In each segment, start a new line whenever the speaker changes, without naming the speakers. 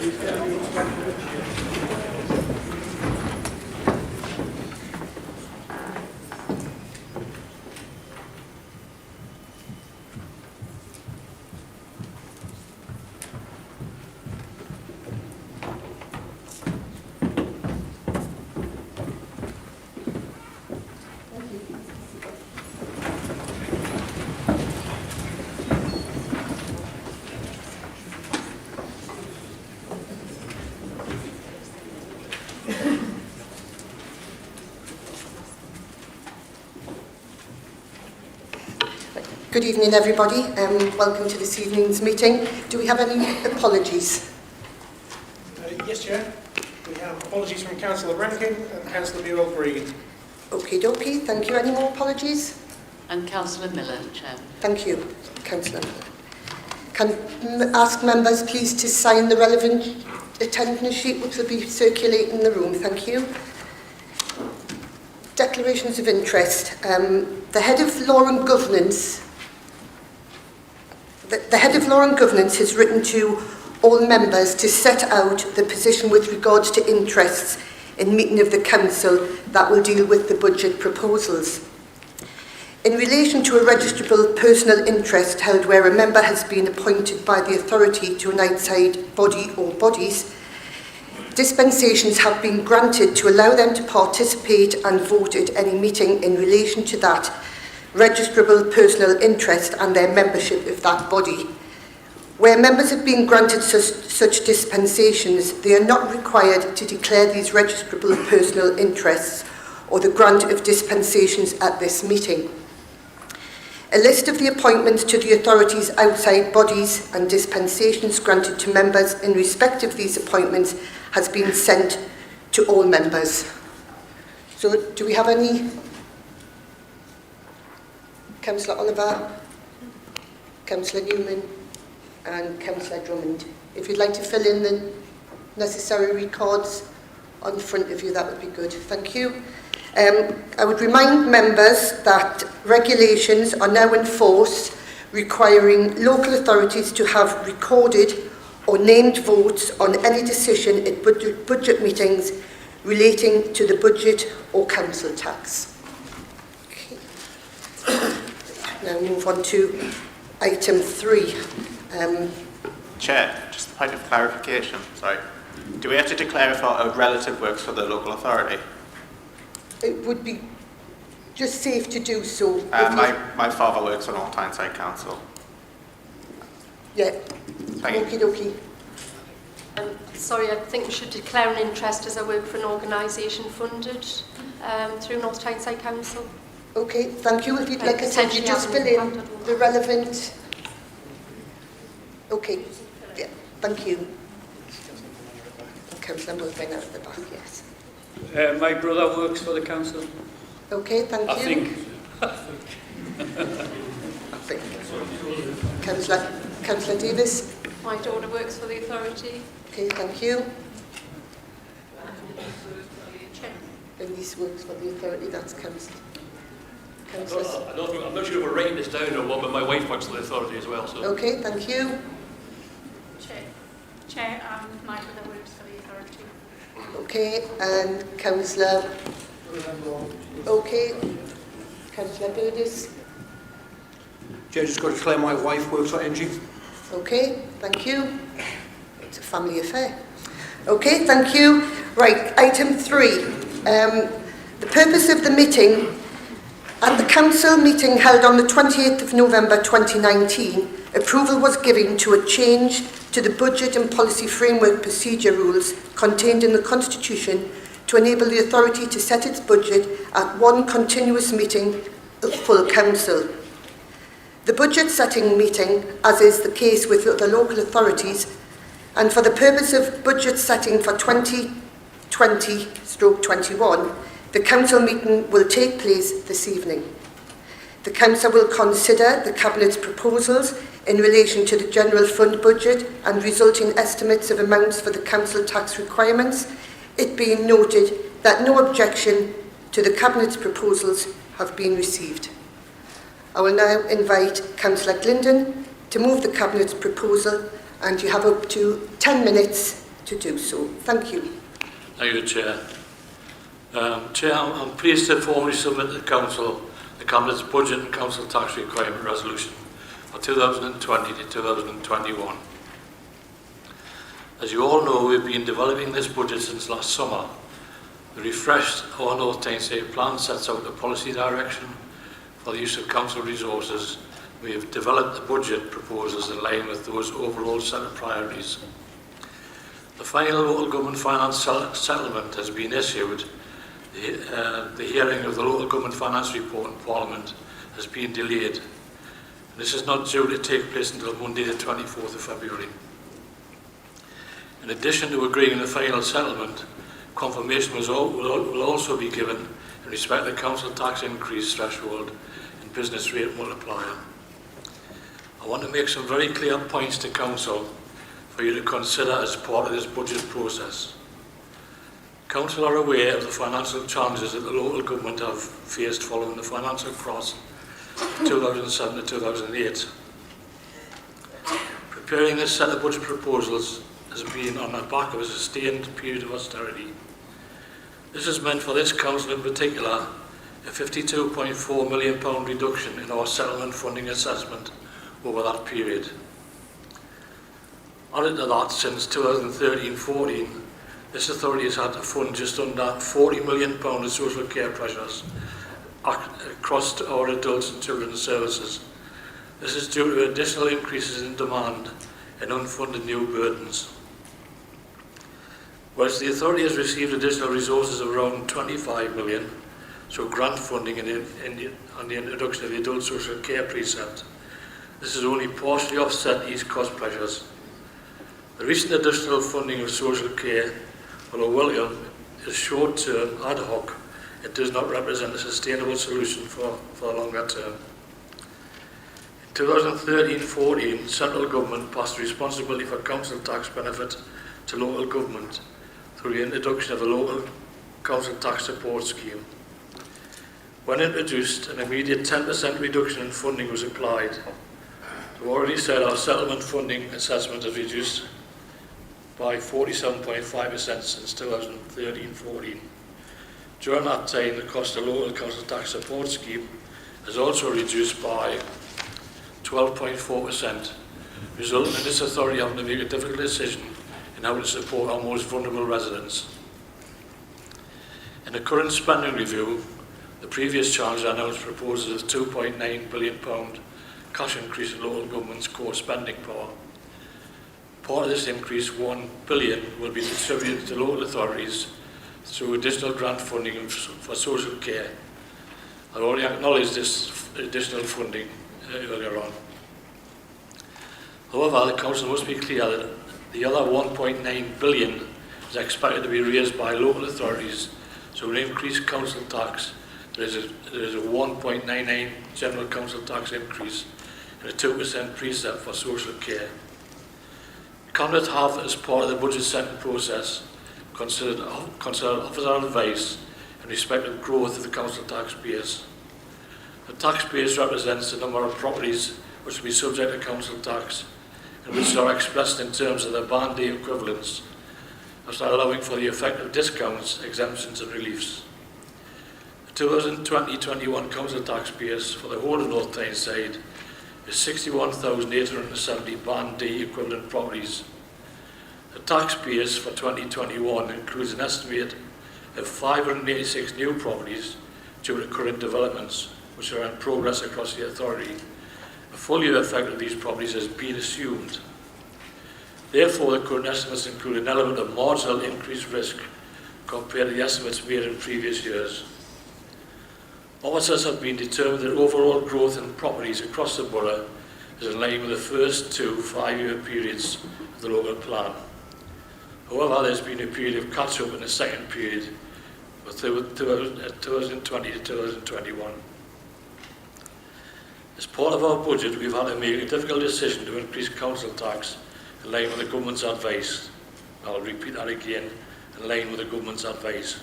Good evening, everybody. Welcome to this evening's meeting. Do we have any apologies?
Yes, Chair. We have apologies from Councillor Rankin and Councillor Buell-Green.
Okie dokie. Thank you. Any more apologies?
And Councillor Miller, Chair.
Thank you, Councillor. Can ask members please to sign the relevant attendance sheet which will be circulating in the room. Thank you. Declarations of interest. The Head of Law and Governance has written to all members to set out the position with regards to interests in meeting of the Council that will deal with the budget proposals. In relation to a registrable personal interest held where a member has been appointed by the authority to an outside body or bodies, dispensations have been granted to allow them to participate and vote at any meeting in relation to that registrable personal interest and their membership of that body. Where members have been granted such dispensations, they are not required to declare these registrable personal interests or the grant of dispensations at this meeting. A list of the appointments to the authority's outside bodies and dispensations granted to members in respect of these appointments has been sent to all members. So do we have any? Councillor Oliver, Councillor Newman and Councillor Drummond. If you'd like to fill in the necessary records on the front of you, that would be good. Thank you. I would remind members that regulations are now in force requiring local authorities to have recorded or named votes on any decision at budget meetings relating to the budget or council tax. Okay. Now move on to item 3.
Chair, just a point of clarification, sorry. Do we have to declare if a relative works for the local authority?
It would be just safe to do so.
My father works for North Tyneside Council.
Yeah.
Thank you.
Okie dokie.
Sorry, I think we should declare an interest as I work for an organisation funded through North Tyneside Council.
Okay, thank you. If you'd like I said, you just fill in the relevant. Okay, yeah, thank you. Councillor Mulvine out at the back, yes.
My brother works for the council.
Okay, thank you.
I
think. Councillor Davis.
My daughter works for the authority.
Okay, thank you. Elise works for the authority, that's Councillor.
I'm not sure if we're writing this down or what, but my wife works for the authority as well. So.
Okay, thank you.
Chair, my brother works for the authority.
Okay, and Councillor. Okay, Councillor Burgess.
Chair, just got to declare my wife works for NG.
Okay, thank you. It's a family affair. Okay, thank you. Right, item 3. The purpose of the meeting. At the council meeting held on the 28th of November 2019, approval was given to a change to the budget and policy framework procedure rules contained in the Constitution to enable the authority to set its budget at one continuous meeting of full council. The budget setting meeting, as is the case with other local authorities, and for the purpose of budget setting for 2020/21, the council meeting will take place this evening. The council will consider the Cabinet's proposals in relation to the general fund budget and resulting estimates of amounts for the council tax requirements, it being noted that no objection to the Cabinet's proposals have been received. I will now invite Councillor Glindon to move the Cabinet's proposal, and you have up to 10 minutes to do so. Thank you.
Thank you, Chair. Chair, I'm pleased to formally submit to the Council the Cabinet's Budget and Council Tax Requirement Resolution for 2020 to 2021. As you all know, we've been developing this budget since last summer. The refreshed Our North Tyneside plan sets out the policy direction for the use of council resources. We have developed the budget proposals in line with those overall set of priorities. The final local government finance settlement has been issued. The hearing of the local government finance report in Parliament has been delayed. This is not due to take place until Monday the 24th of February. In addition to agreeing the final settlement, confirmation will also be given in respect to the council tax increase threshold and business rate multiplier. I want to make some very clear points to Council for you to consider as part of this budget process. Council are aware of the financial challenges that the local government have faced following the financial crisis of 2007 to 2008. Preparing this set of budget proposals has been on the back of a sustained period of austerity. This has meant for this Council in particular a £52.4 million reduction in our settlement funding assessment over that period. Added to that, since 2013-14, this authority has had to fund just under £40 million of social care pressures across our adults and children's services. This is due to additional increases in demand and unfunded new burdens. Whilst the authority has received additional resources of around £25 million, so grant funding on the introduction of the adult social care precept, this has only partially offset these cost pressures. The recent additional funding of social care, although welcome, is short-term, ad hoc. It does not represent a sustainable solution for the longer term. In 2013-14, central government passed responsibility for council tax benefit to local government through the introduction of the Local Council Tax Support Scheme. When introduced, an immediate 10% reduction in funding was applied. We've already said our settlement funding assessment has reduced by 47.5% since 2013-14. During that time, the cost of Local Council Tax Support Scheme has also reduced by 12.4%, resulting in this authority having to make a difficult decision in how to support our most vulnerable residents. In the current spending review, the previous Chancellor announced proposals of £2.9 billion cash increase in local government's core spending power. Part of this increase, £1 billion, will be distributed to local authorities through additional grant funding for social care. I already acknowledged this additional funding earlier on. However, the Council must be clear that the other £1.9 billion is expected to be raised by local authorities, so an increased council tax, there is a 1.99 general council tax increase and a 2% precept for social care. Cabinet have, as part of the budget setting process, considered officer advice in respect of growth of the council tax base. The tax base represents the number of properties which will be subject to council tax and which are expressed in terms of their band day equivalents, after allowing for the effect of discounts, exemptions and reliefs. The 2020-21 council tax base for the whole of North Tyneside is 61,870 band day equivalent properties. The tax base for 2021 includes an estimate of 586 new properties due to current developments, which are in progress across the authority. The full year effect of these properties has been assumed. Therefore, the current estimates include an element of marginal increased risk compared to the estimates made in previous years. Officers have been determined that overall growth in properties across the borough is in line with the first two 5-year periods of the local plan. However, there's been a period of catch-up in the second period, with 2020 to 2021. As part of our budget, we've had to make a difficult decision to increase council tax in line with the government's advice. I'll repeat that again, in line with the government's advice.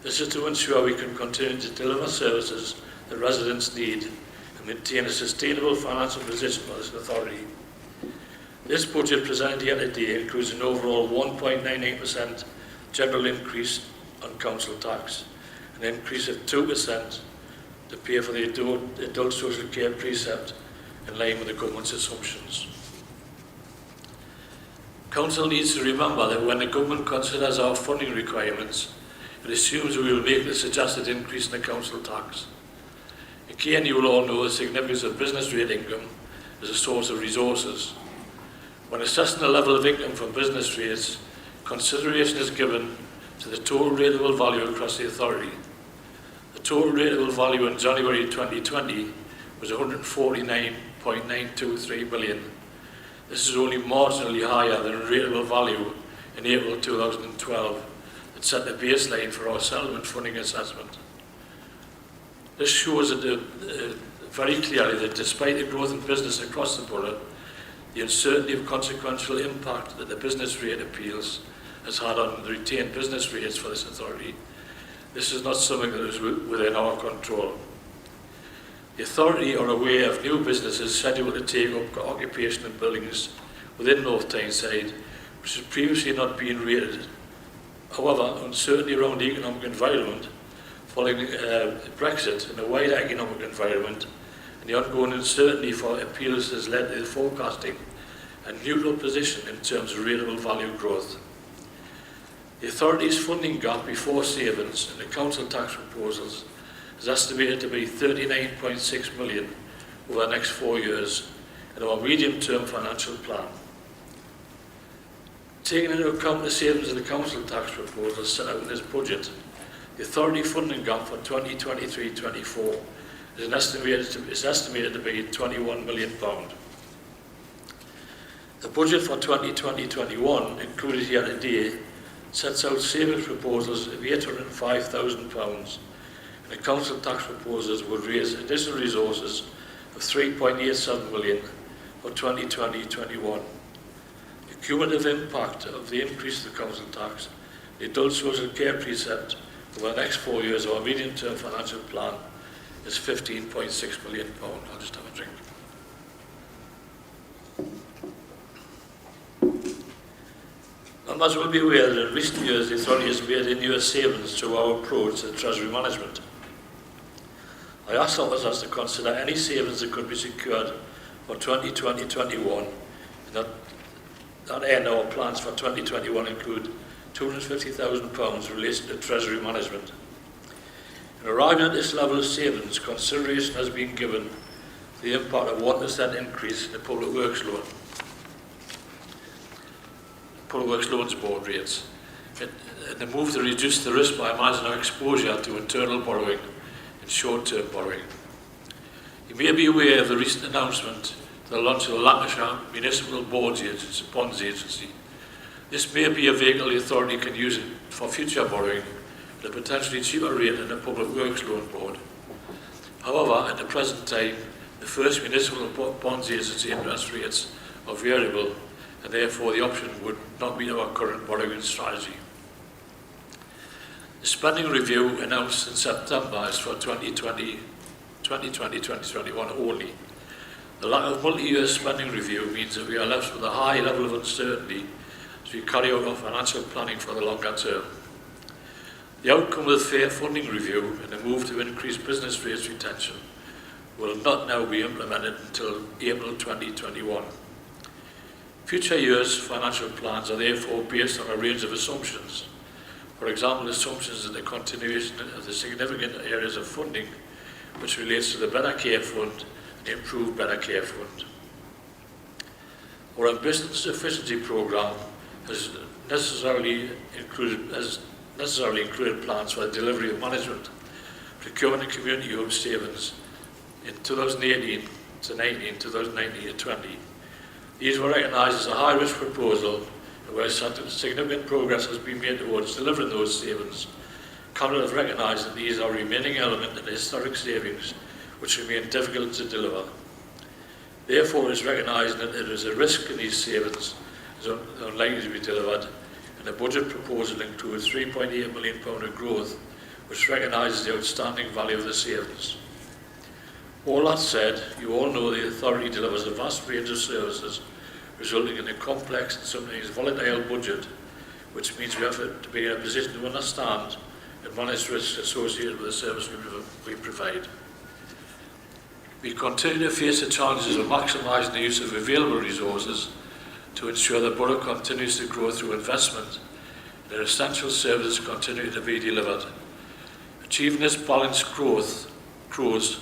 This is to ensure we can continue to deliver services that residents need and maintain a sustainable financial position for this authority. This budget presented here today includes an overall 1.98% general increase on council tax, an increase of 2% to pay for the adult social care precept in line with the government's assumptions. Council needs to remember that when the government considers our funding requirements, it assumes we will make the suggested increase in the council tax. Again, you will all know the significance of business rate income as a source of resources. When assessing the level of income from business rates, consideration is given to the total rateable value across the authority. The total rateable value in January 2020 was 149.923 billion. This is only marginally higher than the rateable value in April 2012 that set the baseline for our settlement funding assessment. This shows that very clearly that despite the growth in business across the borough, the uncertainty of consequential impact that the business rate appeals has had on the retained business rates for this authority, this is not something that is within our control. The authority are aware of new businesses scheduled to take up occupation in buildings within North Tyneside, which has previously not been rated. However, uncertainty around the economic environment following Brexit and the wider economic environment and the ongoing uncertainty for appeals has led to the forecasting a neutral position in terms of rateable value growth. The authority's funding gap before savings and the council tax proposals is estimated to be 39.6 million over the next 4 years in our medium-term financial plan. Taking into account the savings of the council tax proposals set out in this budget, the authority funding gap for 2023-24 is estimated to be £21 million. The budget for 2020-21 included here today sets out savings proposals of £805,000, and the council tax proposals would raise additional resources of 3.87 million for 2020-21. The cumulative impact of the increase of the council tax, the adult social care precept over the next 4 years of our medium-term financial plan is £15.6 million. I'll just have a drink. Members will be aware that in recent years the authority has made in-year savings through our approach to treasury management. I ask officers to consider any savings that could be secured for 2020-21, and that end our plans for 2021 include £250,000 related to treasury management. In arriving at this level of savings, consideration has been given to the impact of 1% increase in the Public Works Loans Board rates, and the move to reduce the risk by managing our exposure to internal borrowing and short-term borrowing. You may be aware of the recent announcement to the launch of the Lancashire Municipal Bonds Agency. This may be a vehicle the authority can use for future borrowing at a potentially cheaper rate than the Public Works Loan Board. However, at the present time, the first Municipal Bonds Agency interest rates are variable, and therefore the option would not meet our current borrowing strategy. The spending review announced in September is for 2020-2021 only. The lack of multi-year spending review means that we are left with a high level of uncertainty as we carry out our financial planning for the longer term. The outcome of the fair funding review and the move to increase business rates retention will not now be implemented until April 2021. Future years' financial plans are therefore based on a range of assumptions. For example, assumptions that the continuation of the significant areas of funding which relates to the Better Care Fund and the Improved Better Care Fund. Our Business Efficiency Programme has necessarily included plans for the delivery of management, procurement and community hub savings in 2018 to 19, 2019 to 20. These were recognised as a high-risk proposal, and where significant progress has been made towards delivering those savings. Cabinet have recognised that these are a remaining element in the historic savings which remain difficult to deliver. Therefore, it is recognised that there is a risk in these savings is unlikely to be delivered, and the budget proposal includes £3.8 million of growth, which recognises the outstanding value of the savings. All that said, you all know the authority delivers a vast range of services resulting in a complex and sometimes volatile budget, which means we have to be in a position to understand and manage risks associated with the service we provide. We continue to face the challenges of maximising the use of available resources to ensure the borough continues to grow through investment and that essential services continue to be delivered. Achieving this balanced growth grows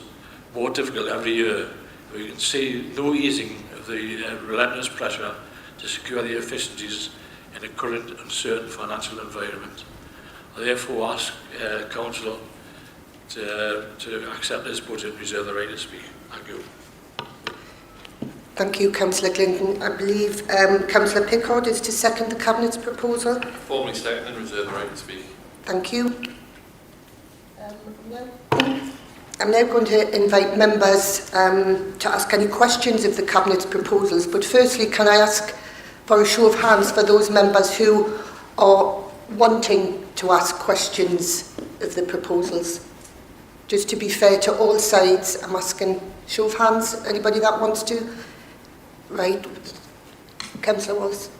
more difficult every year. We can see no easing of the relentless pressure to secure the efficiencies in the current uncertain financial environment. I therefore ask Council to accept this budget and reserve the right to speak. Thank you.
Thank you, Councillor Clinton. I believe Councillor Pickard is to second the Cabinet's proposal.
Formally second and reserve the right to speak.
Thank you. I'm now going to invite members to ask any questions of the Cabinet's proposals, but firstly can I ask for a show of hands for those members who are wanting to ask questions of the proposals. Just to be fair to all sides, I'm asking show of hands. Anybody that wants to? Right. Councillor Wallace.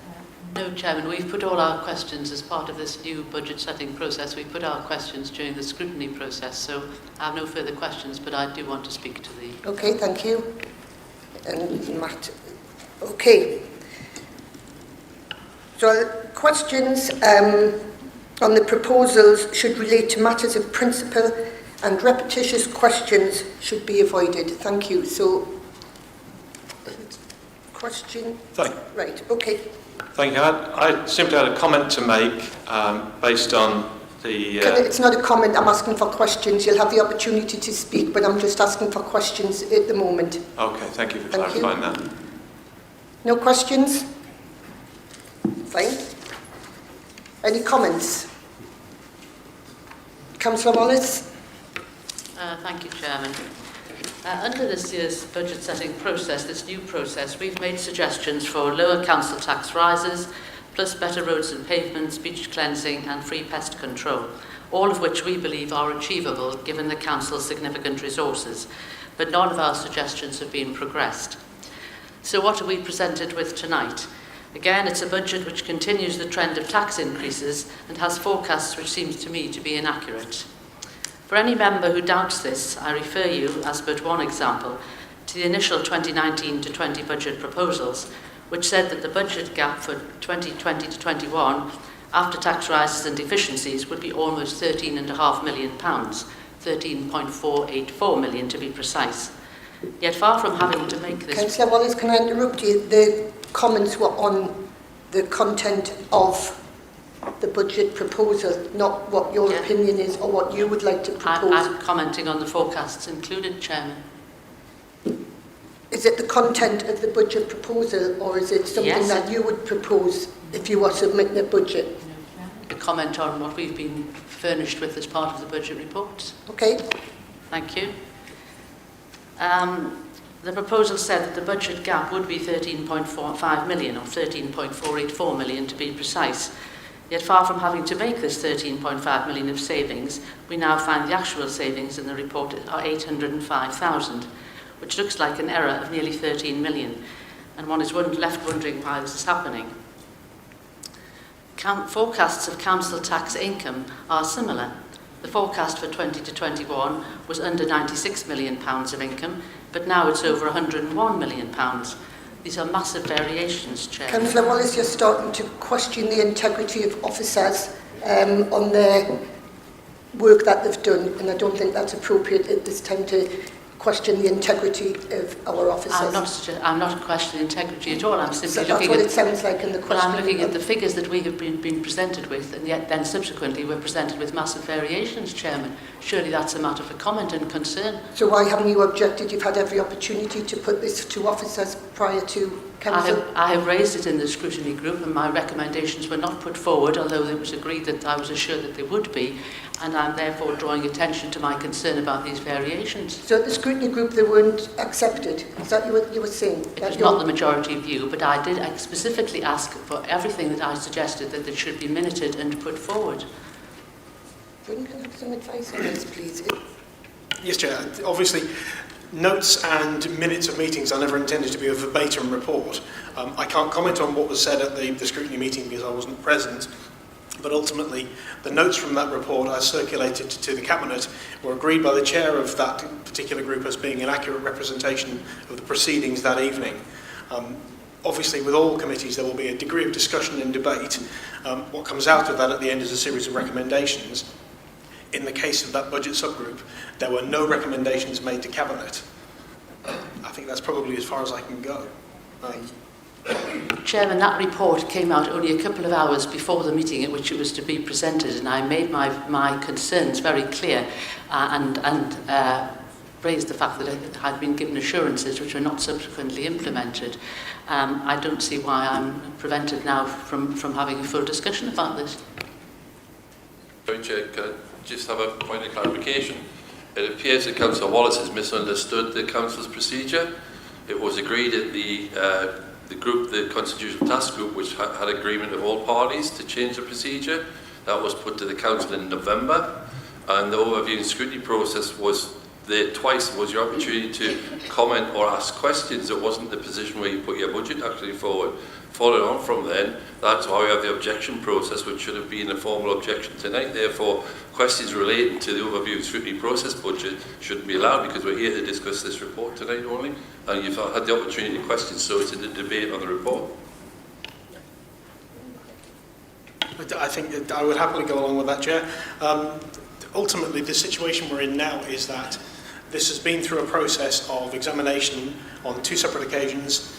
No, Chairman, we've put all our questions as part of this new budget setting process. We put our questions during the scrutiny process, so I have no further questions, but I do want to speak to the...
Okay, thank you. And Matt. Okay. So questions on the proposals should relate to matters of principle, and repetitious questions should be avoided. Thank you. So, question? Right, okay.
Thank you. I simply had a comment to make based on the...
It's not a comment, I'm asking for questions. You'll have the opportunity to speak, but I'm just asking for questions at the moment.
Okay, thank you for clarifying that.
No questions? Fine. Any comments? Councillor Wallace?
Thank you, Chairman. Under this year's budget setting process, this new process, we've made suggestions for lower council tax rises, plus better roads and pavements, beach cleansing and free pest control, all of which we believe are achievable given the council's significant resources, but none of our suggestions have been progressed. So what are we presented with tonight? Again, it's a budget which continues the trend of tax increases and has forecasts which seems to me to be inaccurate. For any member who doubts this, I refer you, as but one example, to the initial 2019 to 20 budget proposals, which said that the budget gap for 2020 to 21, after tax rises and deficiencies, would be almost £13.5 million, 13.484 million to be precise. Yet far from having to make this...
Councillor Wallace, can I interrupt you? The comments were on the content of the budget proposal, not what your opinion is or what you would like to propose.
I'm commenting on the forecasts included, Chairman.
Is it the content of the budget proposal, or is it something that you would propose if you were submitting a budget?
A comment on what we've been furnished with as part of the budget report.
Okay.
Thank you. The proposal said that the budget gap would be 13.45 million, or 13.484 million to be precise. Yet far from having to make this 13.5 million of savings, we now find the actual savings in the report are 805,000, which looks like an error of nearly 13 million, and one is left wondering why this is happening. Forecasts of council tax income are similar. The forecast for 20 to 21 was under £96 million of income, but now it's over £101 million. These are massive variations, Chair.
Councillor Wallace, you're starting to question the integrity of officers on their work that they've done, and I don't think that's appropriate at this time to question the integrity of our officers.
I'm not questioning integrity at all. I'm simply
so
looking
that's what
at...
it sounds like in the question.
Well, I'm looking at the figures that we have been presented with, and yet then subsequently we're presented with massive variations, Chairman. Surely that's a matter for comment and concern.
So why haven't you objected? You've had every opportunity to put this to officers prior to council.
I have raised it in the scrutiny group, and my recommendations were not put forward, although it was agreed that I was assured that they would be, and I'm therefore drawing attention to my concern about these variations.
So at the scrutiny group they weren't accepted? Is that what you were saying?
It was not the majority view, but I did specifically ask for everything that I suggested that it should be minuted and put forward.
Can I have some advice on this, please?
Yes, Chair. Obviously, Notes and minutes of meetings are never intended to be a verbatim report. I can't comment on what was said at the scrutiny meeting because I wasn't present, but ultimately the notes from that report as circulated to the Cabinet were agreed by the chair of that particular group as being an accurate representation of the proceedings that evening. Obviously, with all committees, there will be a degree of discussion and debate. What comes out of that at the end is a series of recommendations. In the case of that budget subgroup, there were no recommendations made to Cabinet. I think that's probably as far as I can go.
Chairman, that report came out only a couple of hours before the meeting at which it was to be presented, and I made my concerns very clear and raised the fact that it had been given assurances which were not subsequently implemented. I don't see why I'm prevented now from having a full discussion about this.
Sorry, Chair, can I just have a point of clarification? It appears that Councillor Wallace has misunderstood the Council's procedure. It was agreed at the group, the Constitutional Task Group, which had agreement of all parties to change the procedure. That was put to the Council in November, and the overview and scrutiny process was there twice. Was your opportunity to comment or ask questions. It wasn't the position where you put your budget actually forward. Following on from then, that's why we have the objection process, which should have been a formal objection tonight. Therefore, questions relating to the overview and scrutiny process budget shouldn't be allowed because we're here to discuss this report tonight only, and you've had the opportunity to question, so it's in the debate on the report.
I think that I would happily go along with that, Chair. Ultimately, the situation we're in now is that this has been through a process of examination on 2 separate occasions,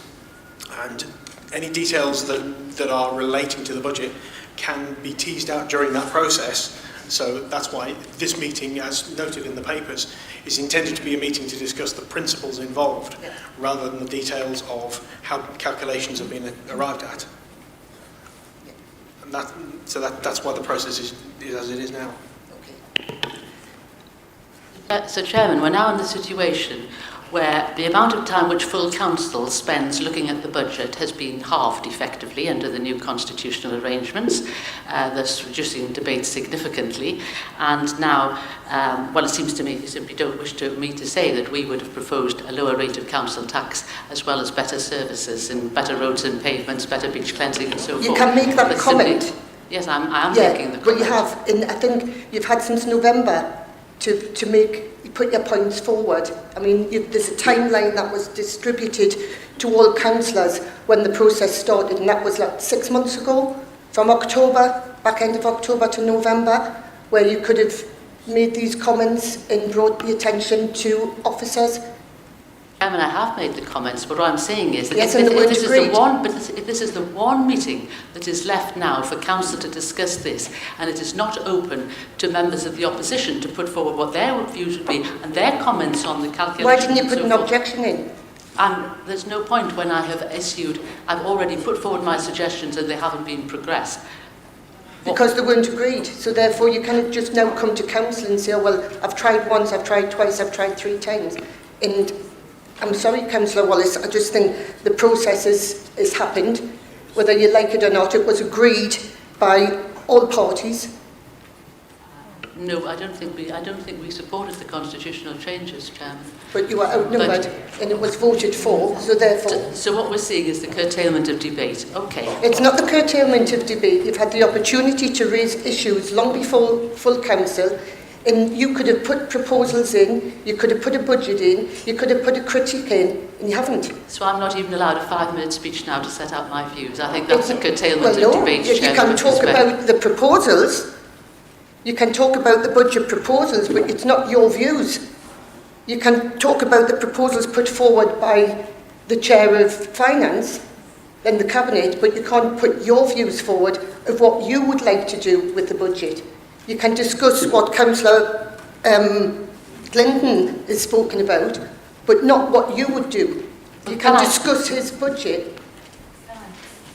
and any details that are relating to the budget can be teased out during that process. So that's why this meeting, as noted in the papers, is intended to be a meeting to discuss the principles involved, rather than the details of how calculations have been arrived at. And that's why the process is as it is now.
So, Chairman, we're now in the situation where the amount of time which full council spends looking at the budget has been halved effectively under the new constitutional arrangements, thus reducing debate significantly. And now, well, it seems to me you simply don't wish me to say that we would have proposed a lower rate of council tax as well as better services and better roads and pavements, better beach cleansing and so forth.
You can make that
But
comment.
simply, yes, I am making the comment.
Well, you have. I think you've had since November to put your points forward. I mean, there's a timeline that was distributed to all councillors when the process started, and that was like 6 months ago, from October, back end of October to November, where you could have made these comments and brought the attention to officers.
Chairman, I have made the comments, but what I'm saying is that
Yes,
if
and the word
this is
agreed.
if this is the one meeting that is left now for Council to discuss this, and it is not open to members of the opposition to put forward what their views would be and their comments on the calculation.
Why didn't you
and
put
so
an
forth.
objection in?
And there's no point when I have I've already put forward my suggestions and they haven't been progressed.
Because they weren't agreed. So therefore you can't just now come to council and say, oh, well, I've tried once, I've tried twice, I've tried 3 times. And I'm sorry, Councillor Wallace, I just think the process has happened. Whether you like it or not, it was agreed by all parties.
No, I don't think we supported the constitutional changes, Chairman.
But you were outnumbered and it was voted for, so therefore...
So what we're seeing is the curtailment of debate. Okay.
It's not the curtailment of debate. You've had the opportunity to raise issues long before full council, and you could have put proposals in, you could have put a budget in, you could have put a critique in, and you haven't.
So I'm not even allowed a 5-minute speech now to set out my views. I think that's a curtailment
well,
of
no,
debate,
you
Chairman.
can
with
talk
respect.
about the proposals, you can talk about the budget proposals, but it's not your views. You can talk about the proposals put forward by the Chair of Finance and the Cabinet, but you can't put your views forward of what you would like to do with the budget. You can discuss what Councillor Clinton has spoken about, but not what you would do. You can discuss his budget.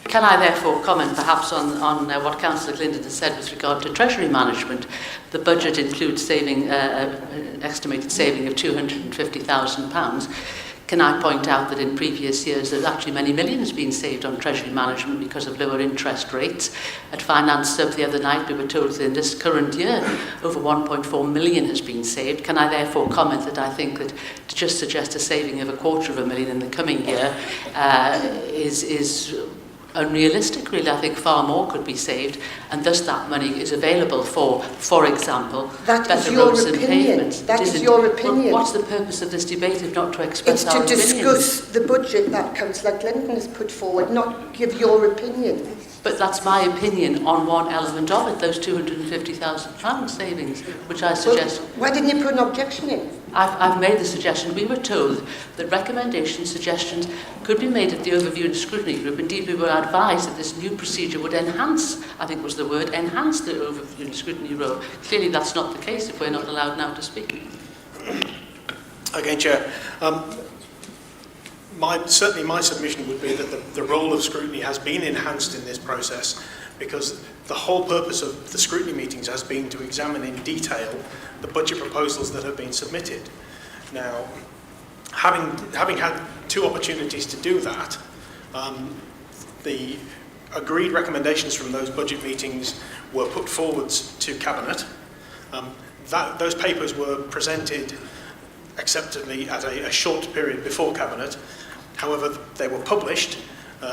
Can I therefore comment perhaps on what Councillor Clinton has said with regard to Treasury management? The budget includes an estimated saving of £250,000. Can I point out that in previous years there's actually many millions been saved on Treasury management because of lower interest rates? At Finance Sub the other night we were told that in this current year over 1.4 million has been saved. Can I therefore comment that I think that just suggest a saving of £250,000 in the coming year is unrealistic, really. I think far more could be saved, and thus that money is available for example,
that
better
is your
roads and
opinion.
pavements.
That
It
is
isn't.
your opinion.
Well, what's the purpose of this debate if not to express
It's
our
to
opinions?
discuss the budget that Councillor Clinton has put forward, not give your opinion.
But that's my opinion on one element of it, those £250,000 savings, which I suggest.
Well, why didn't you put an objection in?
I've made the suggestion. We were told that recommendations, suggestions could be made at the Overview and Scrutiny Group. Indeed, we were advised that this new procedure would enhance, I think was the word, enhance the Overview and Scrutiny role. Clearly, that's not the case if we're not allowed now to speak.
Again, Chair, certainly my submission would be that the role of scrutiny has been enhanced in this process, because the whole purpose of the scrutiny meetings has been to examine in detail the budget proposals that have been submitted. Now, having had 2 opportunities to do that, the agreed recommendations from those budget meetings were put forwards to Cabinet. Those papers were presented acceptably at a short period before Cabinet. However, they were published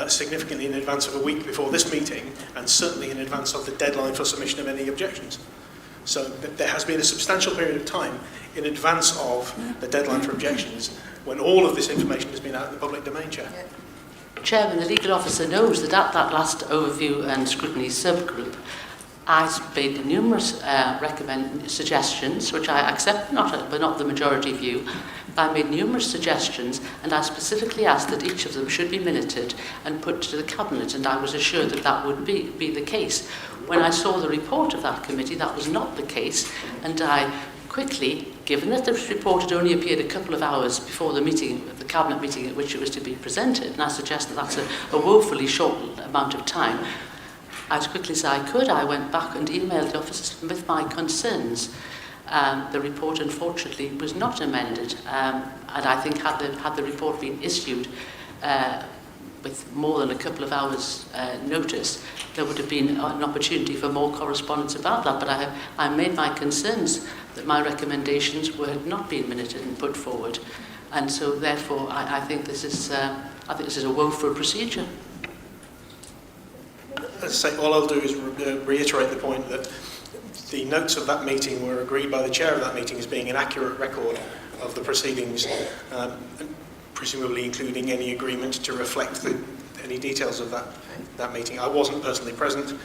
significantly in advance of a week before this meeting, and certainly in advance of the deadline for submission of any objections. So there has been a substantial period of time in advance of the deadline for objections when all of this information has been out in the public domain, Chair.
Chairman, the legal officer knows that at that last Overview and Scrutiny subgroup, I made numerous suggestions, which I accept, but not the majority view. I made numerous suggestions, and I specifically asked that each of them should be minuted and put to the Cabinet, and I was assured that that would be the case. When I saw the report of that committee, that was not the case, and I quickly, given that this report had only appeared a couple of hours before the meeting, the Cabinet meeting at which it was to be presented, and I suggest that that's a woefully short amount of time, as quickly as I could, I went back and emailed the officers with my concerns. The report, unfortunately, was not amended, and I think had the report been issued with more than a couple of hours' notice, there would have been an opportunity for more correspondence about that. But I made my concerns that my recommendations were not being minuted and put forward, and so therefore I think this is a woeful procedure.
As I say, all I'll do is reiterate the point that the notes of that meeting were agreed by the chair of that meeting as being an accurate record of the proceedings, presumably including any agreement to reflect any details of that meeting. I wasn't personally present,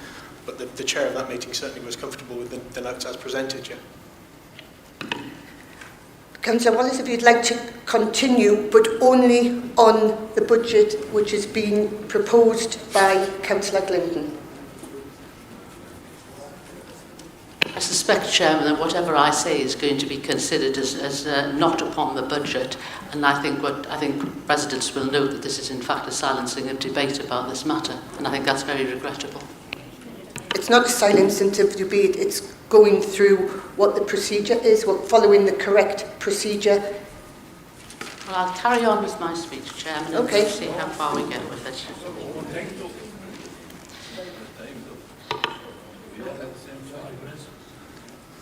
but the chair of that meeting certainly was comfortable with the notes as presented. Yeah.
Councillor Wallace, if you'd like to continue, but only on the budget which is being proposed by Councillor Clinton.
I suspect, Chairman, that whatever I say is going to be considered as not upon the budget, and I think residents will know that this is in fact a silencing of debate about this matter, and I think that's very regrettable.
It's not a silencing of debate, it's going through what the procedure is, following the correct procedure.
Well, I'll carry on with my speech, Chairman, and
Okay.
see how far we get with it.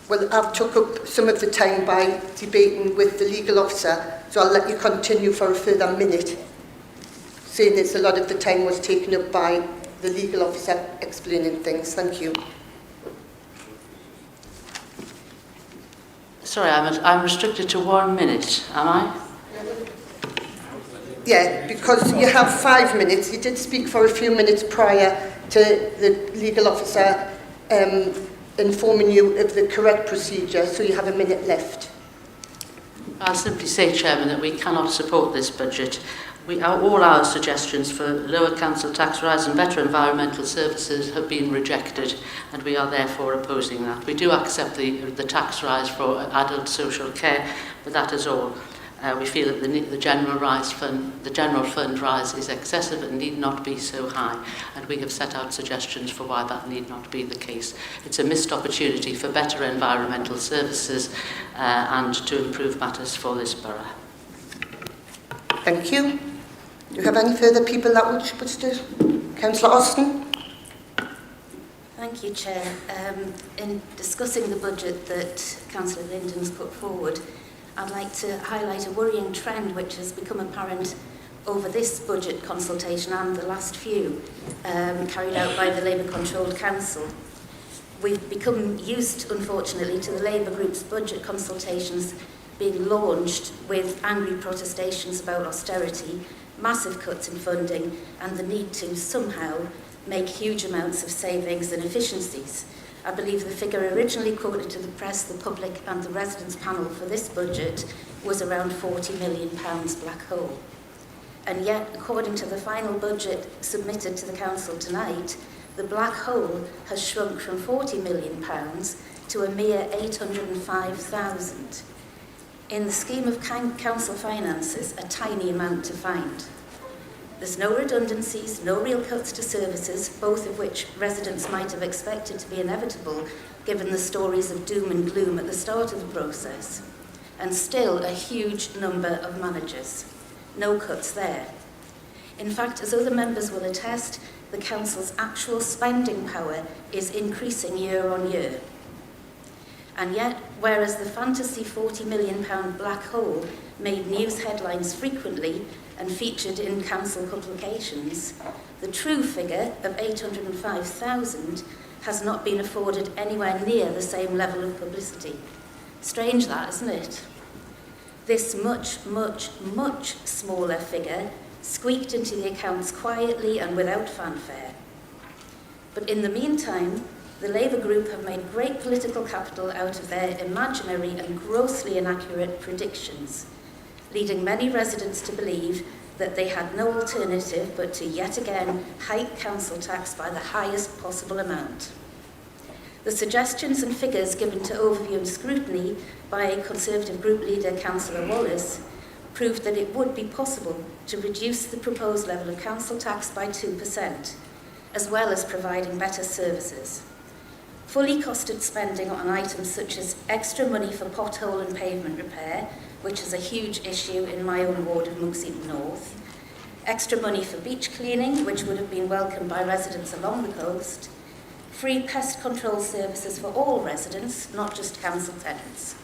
Well, I've took up some of the time by debating with the legal officer, so I'll let you continue for a further minute, saying that a lot of the time was taken up by the legal officer explaining things. Thank you.
Sorry, I'm restricted to 1 minute, am I?
Yeah, because you have 5 minutes. You did speak for a few minutes prior to the legal officer informing you of the correct procedure, so you have a minute left.
I'll simply say, Chairman, that we cannot support this budget. All our suggestions for lower council tax rise and better environmental services have been rejected, and we are therefore opposing that. We do accept the tax rise for adult social care, but that is all. We feel that the general fund rise is excessive and need not be so high, and we have set out suggestions for why that need not be the case. It's a missed opportunity for better environmental services and to improve matters for this borough.
Thank you. Do you have any further people that wish to? Councillor Austin?
Thank you, Chair. In discussing the budget that Councillor Linden's put forward, I'd like to highlight a worrying trend which has become apparent over this budget consultation and the last few carried out by the Labour-controlled Council. We've become used, unfortunately, to the Labour group's budget consultations being launched with angry protestations about austerity, massive cuts in funding, and the need to somehow make huge amounts of savings and efficiencies. I believe the figure originally quoted to the press, the public and the residents panel for this budget was around £40 million black hole. And yet, according to the final budget submitted to the Council tonight, the black hole has shrunk from £40 million to a mere £805,000. In the scheme of council finances, a tiny amount to find. There's no redundancies, no real cuts to services, both of which residents might have expected to be inevitable given the stories of doom and gloom at the start of the process. And still a huge number of managers. No cuts there. In fact, as other members will attest, the Council's actual spending power is increasing year on year. And yet, whereas the fantasy £40 million black hole made news headlines frequently and featured in council publications, the true figure of 805,000 has not been afforded anywhere near the same level of publicity. Strange that, isn't it? This much, much, much smaller figure squeaked into the accounts quietly and without fanfare. But in the meantime, the Labour group have made great political capital out of their imaginary and grossly inaccurate predictions, leading many residents to believe that they had no alternative but to yet again hike council tax by the highest possible amount. The suggestions and figures given to overview and scrutiny by Conservative group leader Councillor Wallace proved that it would be possible to reduce the proposed level of council tax by 2%, as well as providing better services. Fully costed spending on items such as extra money for pothole and pavement repair, which is a huge issue in my own ward of Muxeaton North, extra money for beach cleaning, which would have been welcomed by residents along the coast, free pest control services for all residents, not just council tenants.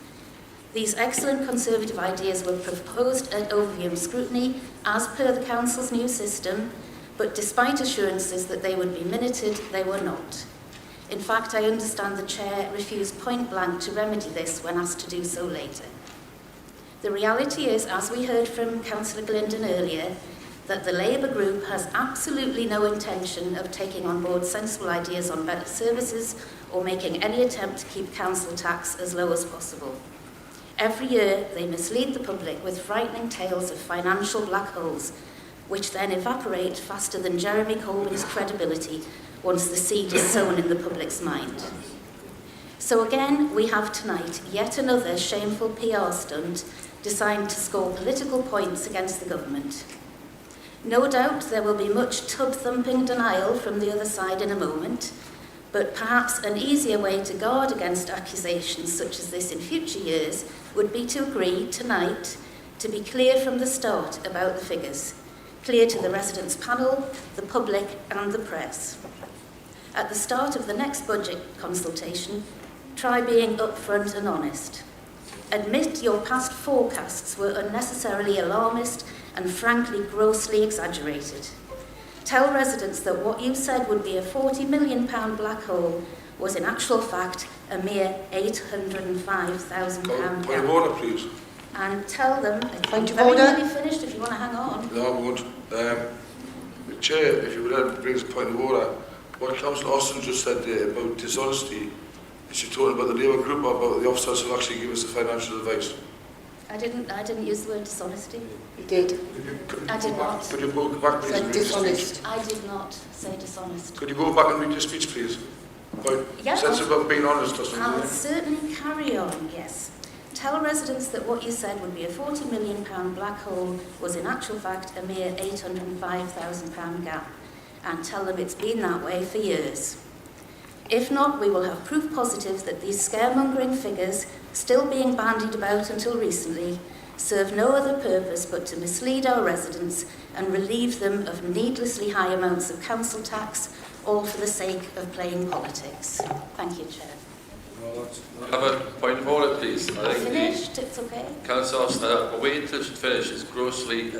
These excellent Conservative ideas were proposed at overview and scrutiny as per the Council's new system, but despite assurances that they would be minuted, they were not. In fact, I understand the Chair refused point blank to remedy this when asked to do so later. The reality is, as we heard from Councillor Glinden earlier, that the Labour group has absolutely no intention of taking on board sensible ideas on better services or making any attempt to keep council tax as low as possible. Every year, they mislead the public with frightening tales of financial black holes, which then evaporate faster than Jeremy Corbyn's credibility once the seed is sown in the public's mind. So again, we have tonight yet another shameful PR stunt designed to score political points against the government. No doubt there will be much tub-thumping denial from the other side in a moment, but perhaps an easier way to guard against accusations such as this in future years would be to agree tonight to be clear from the start about the figures, clear to the residents' panel, the public and the press. At the start of the next budget consultation, try being upfront and honest. Admit your past forecasts were unnecessarily alarmist and frankly grossly exaggerated. Tell residents that what you said would be a £40 million black hole was in actual fact a mere £805,000 gap.
Point of order, please.
And tell them,
Point of
very
order.
nearly finished if you want to hang on.
No, I won't. Chair, if you would let me bring this point of order, what Councillor Austin just said there about dishonesty, is she talking about the Labour group or about the officers who actually give us the financial advice?
I didn't use the word dishonesty.
You did.
I did not.
Could you go back please
Said
and read your speech?
dishonest.
I did not say dishonest.
Could you go back and read your speech, please? About
Yeah,
sense about being honest or something.
I'll certainly carry on, yes. Tell residents that what you said would be a £40 million black hole was in actual fact a mere £805,000 gap. And tell them it's been that way for years. If not, we will have proof positive that these scaremongering figures, still being bandied about until recently, serve no other purpose but to mislead our residents and relieve them of needlessly high amounts of council tax, all for the sake of playing politics. Thank you, Chair.
Have a point of order, please. I think
Finished, it's okay.
Councillor Austin, wait until she finishes, grossly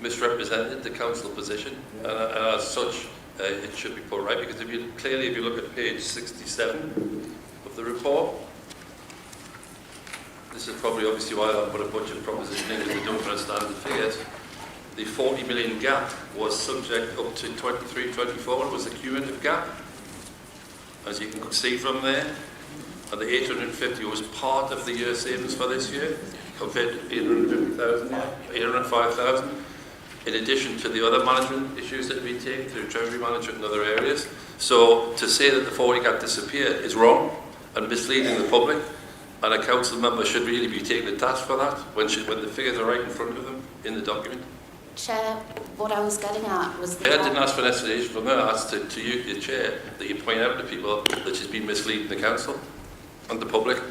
misrepresented the council position, and as such, it should be put right, because if you look at page 67 of the report, this is probably obviously why I put a budget proposition in, because they don't understand the figures. The 40 million gap was subject up to 23-24, it was a cumulative gap, as you can see from there. And the 850 was part of the year savings for this year, compared to 850,000, 805,000, in addition to the other management issues that we take through treasury management and other areas. So to say that the 40 gap disappeared is wrong and misleading the public, and a council member should really be taking the task for that when the figures are right in front of them in the document.
Chair, what I was getting at was
I didn't ask for an explanation from her. I asked to you, the chair, that you point out to people that she's been misleading the council and the public.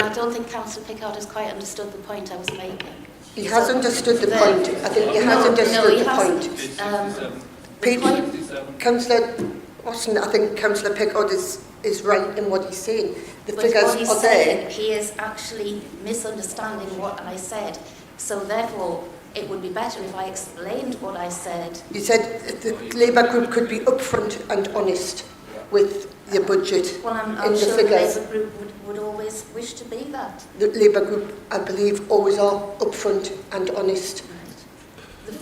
I don't think Councillor Pickard has quite understood the point I was making.
He has understood the point. I think he has understood the point. Councillor Austin, I think Councillor Pickard is right in what he's saying. The figures
what he's
are
saying,
there.
he is actually misunderstanding what I said. So therefore, it would be better if I explained what I said.
You said the Labour group could be upfront and honest with the budget.
Well, I'm
in the
sure the
figures.
Labour group would always wish to be that.
The Labour group, I believe, always are upfront and honest.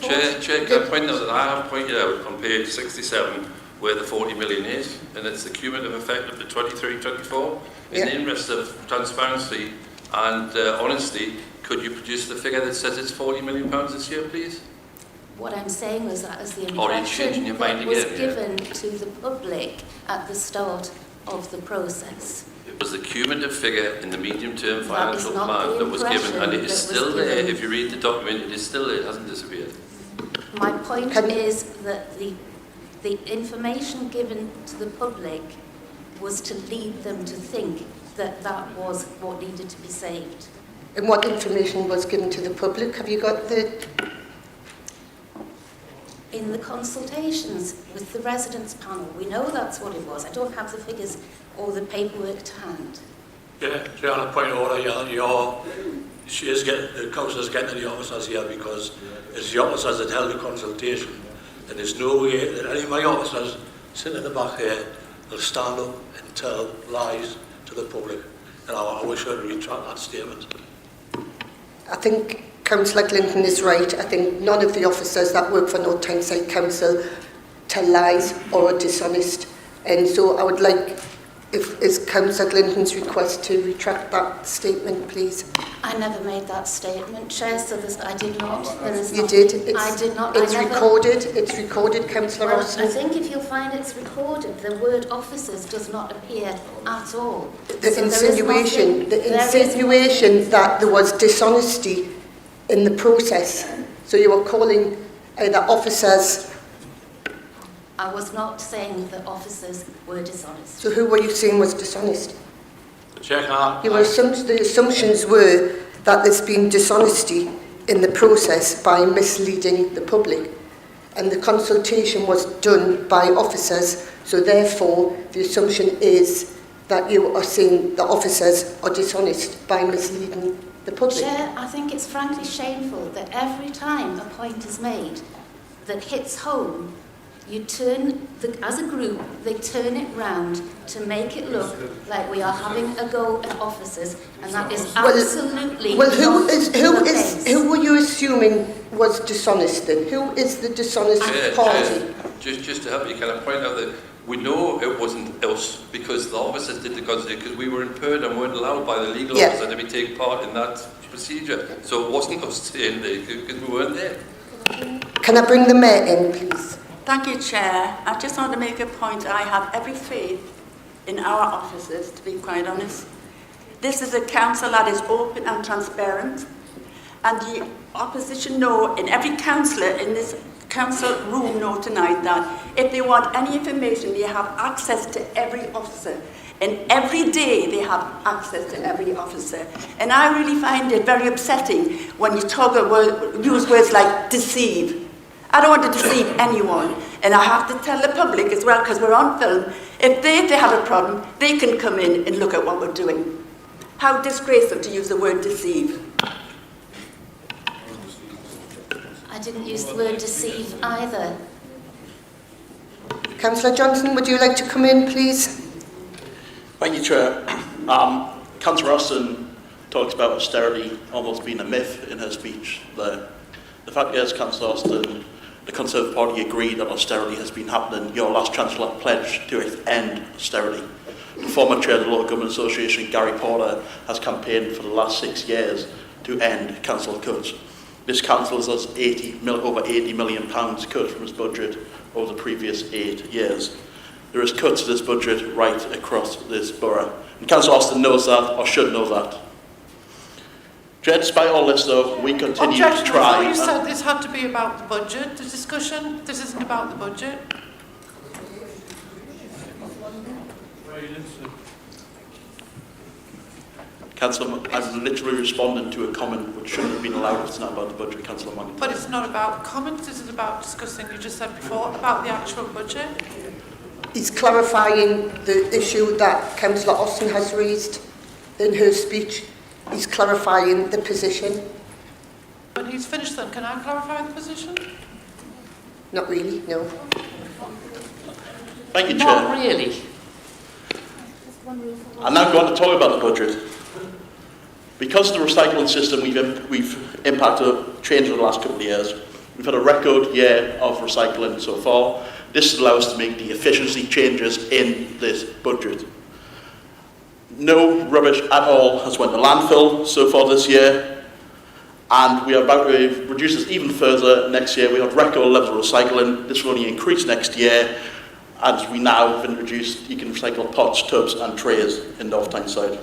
Chair, can I point out that I have pointed out on page 67 where the 40 million is, and it's the cumulative effect of the 23-24. In the interest of transparency and honesty, could you produce the figure that says it's £40 million this year, please?
What I'm saying was that as the
Or are you changing your
impression
mind
that was
again?
given to the public at the start of the process.
It was the cumulative figure in the medium-term
That
financial
is not
plan
the
that was given, and it
impression
is
that
still
was
there.
given.
If you read the document, it is still there. It hasn't disappeared.
My point is that the information given to the public was to lead them to think that that was what needed to be saved.
And what information was given to the public? Have you got the...
In the consultations with the residents panel, we know that's what it was. I don't have the figures or the paperwork to hand.
Yeah, Chair, on a point of order, the councillor's getting to the officers here because it's the officers that held the consultation, and there's no way that any of my officers sitting in the back here will stand up and tell lies to the public, and I wish I'd retract that statement.
I think Councillor Clinton is right. I think none of the officers that work for North Tyneside Council tell lies or are dishonest. And so I would like, is Councillor Clinton's request to retract that statement, please?
I never made that statement, Chair, so I did not.
You did.
I did not.
It's recorded. It's recorded, Councillor
Well,
Austin.
I think if you'll find it's recorded, the word officers does not appear at all.
The insinuation that there was dishonesty in the process. So you were calling the officers.
I was not saying that officers were dishonest.
So who were you saying was dishonest? The assumptions were that there's been dishonesty in the process by misleading the public. And the consultation was done by officers, so therefore the assumption is that you are saying the officers are dishonest by misleading the public.
Chair, I think it's frankly shameful that every time a point is made that hits home, you turn, as a group, they turn it round to make it look like we are having a go at officers, and that is absolutely not the case.
Who were you assuming was dishonest then? Who is the dishonest party?
Just to help you, can I point out that we know it wasn't us because the officers did the consultation because we were impaired and weren't allowed by the legal officer to take part in that procedure. So it wasn't us saying because we weren't there.
Can I bring the mayor in, please?
Thank you, Chair. I just want to make a point. I have every faith in our officers, to be quite honest. This is a council that is open and transparent, and the opposition know, and every councillor in this council room know tonight that if they want any information, they have access to every officer. And every day they have access to every officer. And I really find it very upsetting when you use words like deceive. I don't want to deceive anyone. And I have to tell the public as well, because we're on film, if they have a problem, they can come in and look at what we're doing. How disgraceful to use the word deceive.
I didn't use the word deceive either.
Councillor Johnson, would you like to come in, please?
Thank you, Chair. Councillor Austin talks about austerity almost being a myth in her speech there. The fact is, Councillor Austin, the Conservative Party agreed that austerity has been happening. Your last Chancellor pledged to end austerity. The former chair of the Local Government Association, Gary Porter, has campaigned for the last 6 years to end council cuts. This council has over £80 million cut from its budget over the previous 8 years. There is cuts to this budget right across this borough. And Councillor Austin knows that, or should know that. Chair, despite all this though, we continue to try...
You said this had to be about the budget, the discussion. This isn't about the budget.
Councillor, I'm literally responding to a comment which shouldn't have been allowed if it's not about the budget, Councillor Manning.
But it's not about comments, this is about discussing, you just said before, about the actual budget.
He's clarifying the issue that Councillor Austin has raised in her speech. He's clarifying the position.
When he's finished then, can I clarify the position?
Not really, no.
Thank you, Chair.
Not really.
I'm now going to talk about the budget. Because of the recycling system we've changed over the last couple of years, we've had a record year of recycling so far. This allows us to make the efficiency changes in this budget. No rubbish at all has went to landfill so far this year, and we are about to reduce this even further next year. We have record levels of recycling. This will only increase next year, as we now have introduced, you can recycle pots, tubs and trays in North Tyneside.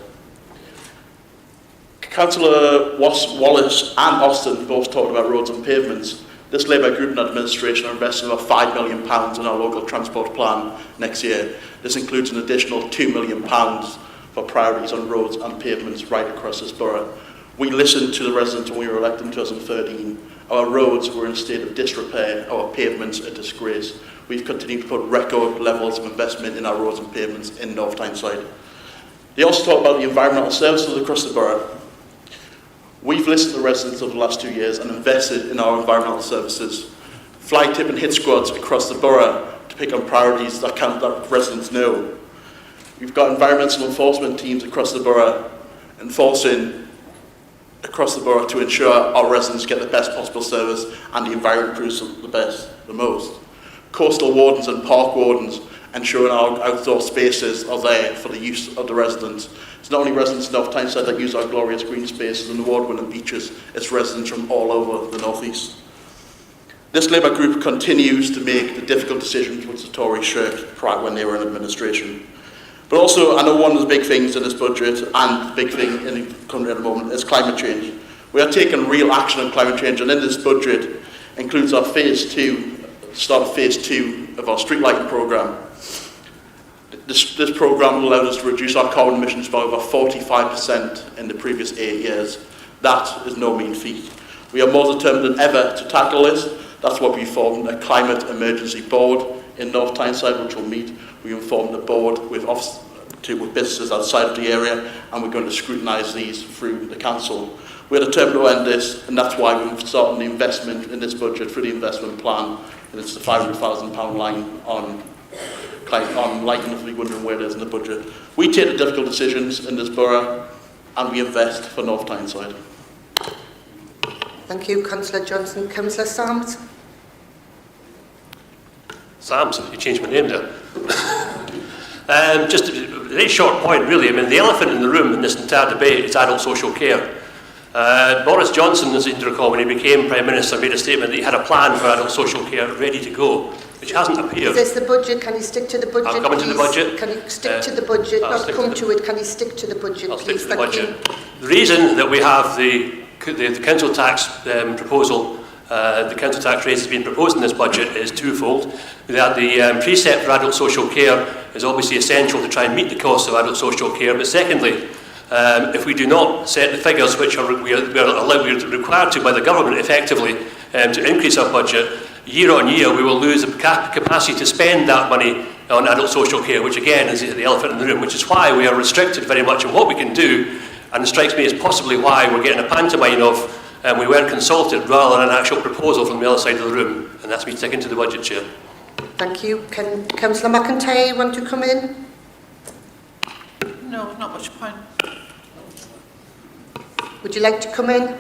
Councillor Wallace and Austin both talked about roads and pavements. This Labour group and administration are investing about £5 million in our local transport plan next year. This includes an additional £2 million for priorities on roads and pavements right across this borough. We listened to the residents when we were elected in 2013. Our roads were in a state of disrepair, our pavements a disgrace. We've continued to put record levels of investment in our roads and pavements in North Tyneside. They also talk about the environmental services across the borough. We've listened to the residents over the last 2 years and invested in our environmental services. Fly tip and hit squads across the borough to pick on priorities that residents know. We've got environmental enforcement teams across the borough enforcing across the borough to ensure our residents get the best possible service and the environment improves the most. Coastal wardens and park wardens ensuring our outdoor spaces are there for the use of the residents. It's not only residents in North Tyneside that use our glorious green spaces and award-winning beaches, it's residents from all over the North East. This Labour group continues to make the difficult decisions which the Tories shirked when they were in administration. But also, I know one of the big things in this budget, and the big thing in the country at the moment, is climate change. We are taking real action on climate change, and in this budget includes our start of phase 2 of our street lighting programme. This programme allowed us to reduce our carbon emissions by over 45% in the previous 8 years. That is no mean feat. We are more determined than ever to tackle this. That's why we formed a climate emergency board in North Tyneside, which will meet. We informed the board with businesses outside of the area, and we're going to scrutinise these through the council. We're determined to end this, and that's why we've started the investment in this budget for the investment plan, and it's the £500,000 line on lighting, if you're wondering where it is in the budget. We take the difficult decisions in this borough, and we invest for North Tyneside.
Thank you, Councillor Johnson. Councillor Sams.
Sams, you changed my name there. Just a very short point, really. I mean, the elephant in the room in this entire debate is adult social care. Boris Johnson, as you recall, when he became Prime Minister, made a statement that he had a plan for adult social care ready to go, which hasn't appeared.
Is this the budget? Can you stick to the budget,
I'll come into the budget.
Can you stick to the budget? Not come to it. Can you stick to the budget,
I'll
please?
stick to the budget. The reason that we have the council tax proposal, the council tax raise has been proposed in this budget is twofold. That the precept for adult social care is obviously essential to try and meet the costs of adult social care, but secondly, if we do not set the figures which we are required to by the government effectively to increase our budget, year on year we will lose the capacity to spend that money on adult social care, which again is the elephant in the room, which is why we are restricted very much in what we can do, and it strikes me as possibly why we're getting a pantomime of we weren't consulted rather than an actual proposal from the other side of the room, and that's me sticking to the budget, Chair.
Thank you. Can Councillor McIntyre want to come in?
No, not much point.
Would you like to come in?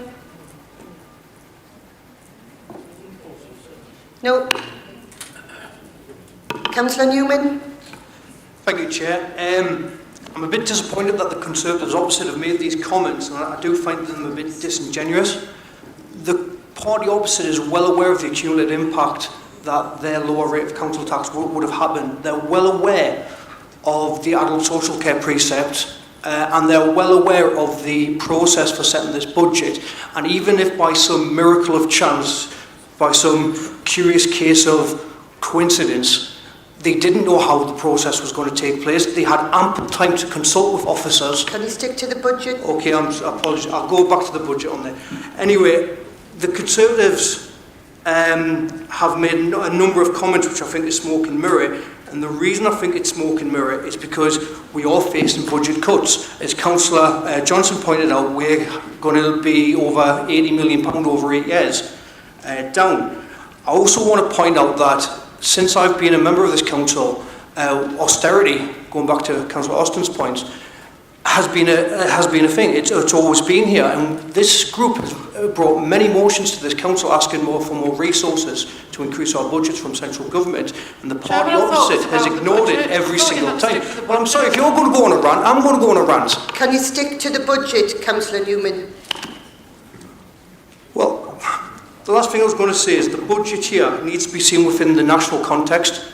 No. Councillor Newman?
Thank you, Chair. I'm a bit disappointed that the Conservatives opposite have made these comments, and I do find them a bit disingenuous. The party opposite is well aware of the cumulative impact that their lower rate of council tax would have happened. They're well aware of the adult social care precept, and they're well aware of the process for setting this budget. And even if by some miracle of chance, by some curious case of coincidence, they didn't know how the process was going to take place, they had ample time to consult with officers.
Can you stick to the budget?
Okay, I apologise. I'll go back to the budget on there. Anyway, the Conservatives have made a number of comments which I think is smoke and mirror. And the reason I think it's smoke and mirror is because we are facing budget cuts. As Councillor Johnson pointed out, we're going to be over £80 million over 8 years down. I also want to point out that since I've been a member of this council, austerity, going back to Councillor Austin's points, has been a thing. It's always been here, and this group has brought many motions to this council asking for more resources to increase our budgets from central government, and the party opposite has ignored it every single time. Well, I'm sorry, if you're going to go on a rant, I'm going to go on a rant.
Can you stick to the budget, Councillor Newman?
Well, the last thing I was going to say is the budget here needs to be seen within the national context.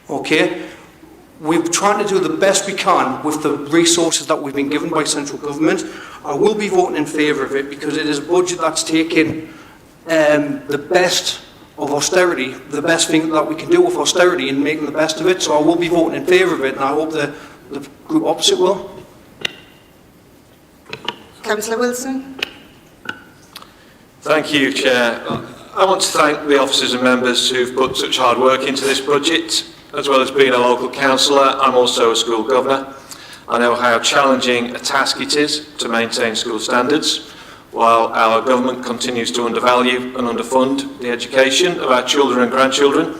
Okay? We're trying to do the best we can with the resources that we've been given by central government. I will be voting in favour of it because it is a budget that's taking the best of austerity, the best thing that we can do with austerity and making the best of it. So I will be voting in favour of it, and I hope the group opposite will.
Councillor Wilson?
Thank you, Chair. I want to thank the officers and members who've put such hard work into this budget. As well as being a local councillor, I'm also a school governor. I know how challenging a task it is to maintain school standards, while our government continues to undervalue and underfund the education of our children and grandchildren.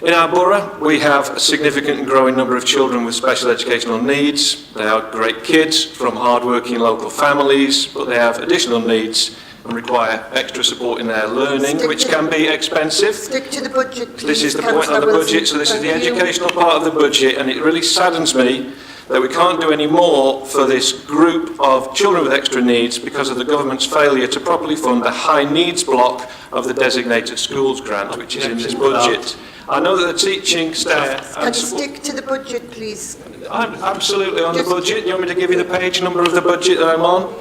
In our borough, we have a significant and growing number of children with special educational needs. They are great kids from hard-working local families, but they have additional needs and require extra support in their learning, which can be expensive.
Stick to the budget, please.
This is the point on the budget, so this is the educational part of the budget, and it really saddens me that we can't do any more for this group of children with extra needs because of the government's failure to properly fund the high needs block of the designated schools grant, which is in this budget. I know that the teaching staff...
Can you stick to the budget, please?
I'm absolutely on the budget. You want me to give you the page number of the budget that I'm on?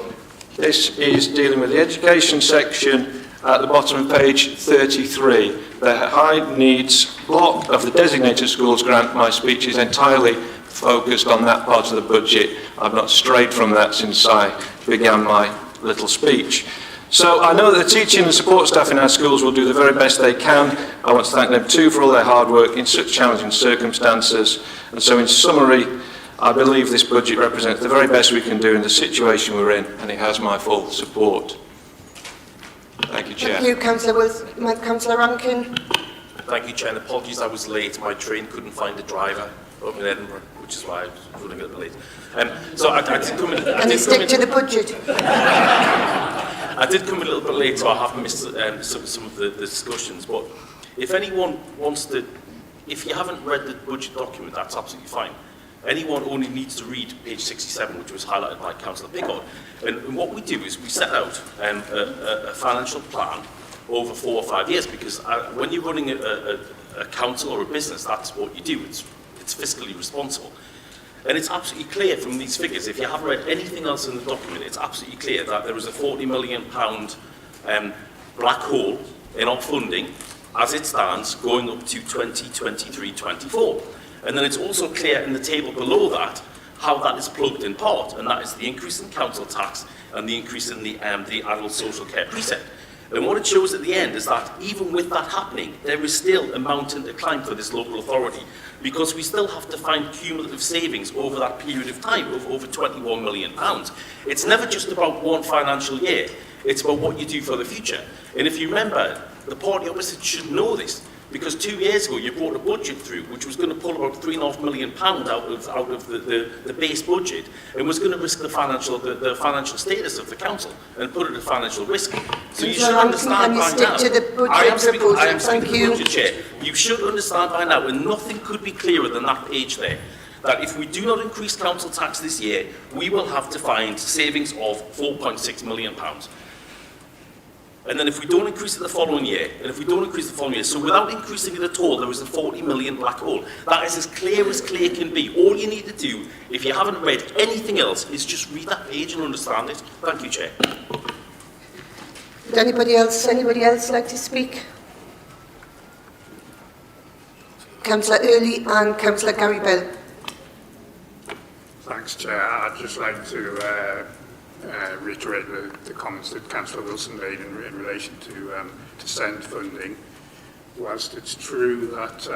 This is dealing with the education section at the bottom of page 33. The high needs block of the designated schools grant. My speech is entirely focused on that part of the budget. I've not strayed from that since I began my little speech. So I know that the teaching and support staff in our schools will do the very best they can. I want to thank them too for all their hard work in such challenging circumstances. And so in summary, I believe this budget represents the very best we can do in the situation we're in, and it has my full support. Thank you, Chair.
Thank you, Councillor Wilson. Councillor Rankin?
Thank you, Chair. And apologies, I was late. My train couldn't find a driver up in Edinburgh, which is why I was running a little bit late. So I did come in...
Can you stick to the budget?
I did come a little bit late, so I have missed some of the discussions. But if anyone wants to... If you haven't read the budget document, that's absolutely fine. Anyone only needs to read page 67, which was highlighted by Councillor Pickard. And what we do is we set out a financial plan over 4 or 5 years, because when you're running a council or a business, that's what you do. It's fiscally responsible. And it's absolutely clear from these figures, if you haven't read anything else in the document, it's absolutely clear that there is a £40 million black hole in our funding, as it stands, going up to 2023-24. And then it's also clear in the table below that how that is plugged in part, and that is the increase in council tax and the increase in the adult social care precept. And what it shows at the end is that even with that happening, there is still a mountain to climb for this local authority, because we still have to find cumulative savings over that period of time of over £21 million. It's never just about one financial year, it's about what you do for the future. And if you remember, the party opposite should know this, because 2 years ago you brought a budget through which was going to pull about £3.5 million out of the base budget, and was going to risk the financial status of the council and put it at financial risk. So you should understand by now. I am speaking to the budget, Chair. You should understand by now, and nothing could be clearer than that page there, that if we do not increase council tax this year, we will have to find savings of £4.6 million. And then if we don't increase it the following year, so without increasing it at all, there is a 40 million black hole. That is as clear can be. All you need to do, if you haven't read anything else, is just read that page and understand it. Thank you, Chair.
Would anybody else like to speak? Councillor Early and Councillor Gary Bell.
Thanks, Chair. I'd just like to reiterate the comments that Councillor Wilson made in relation to SEND funding. Whilst it's true that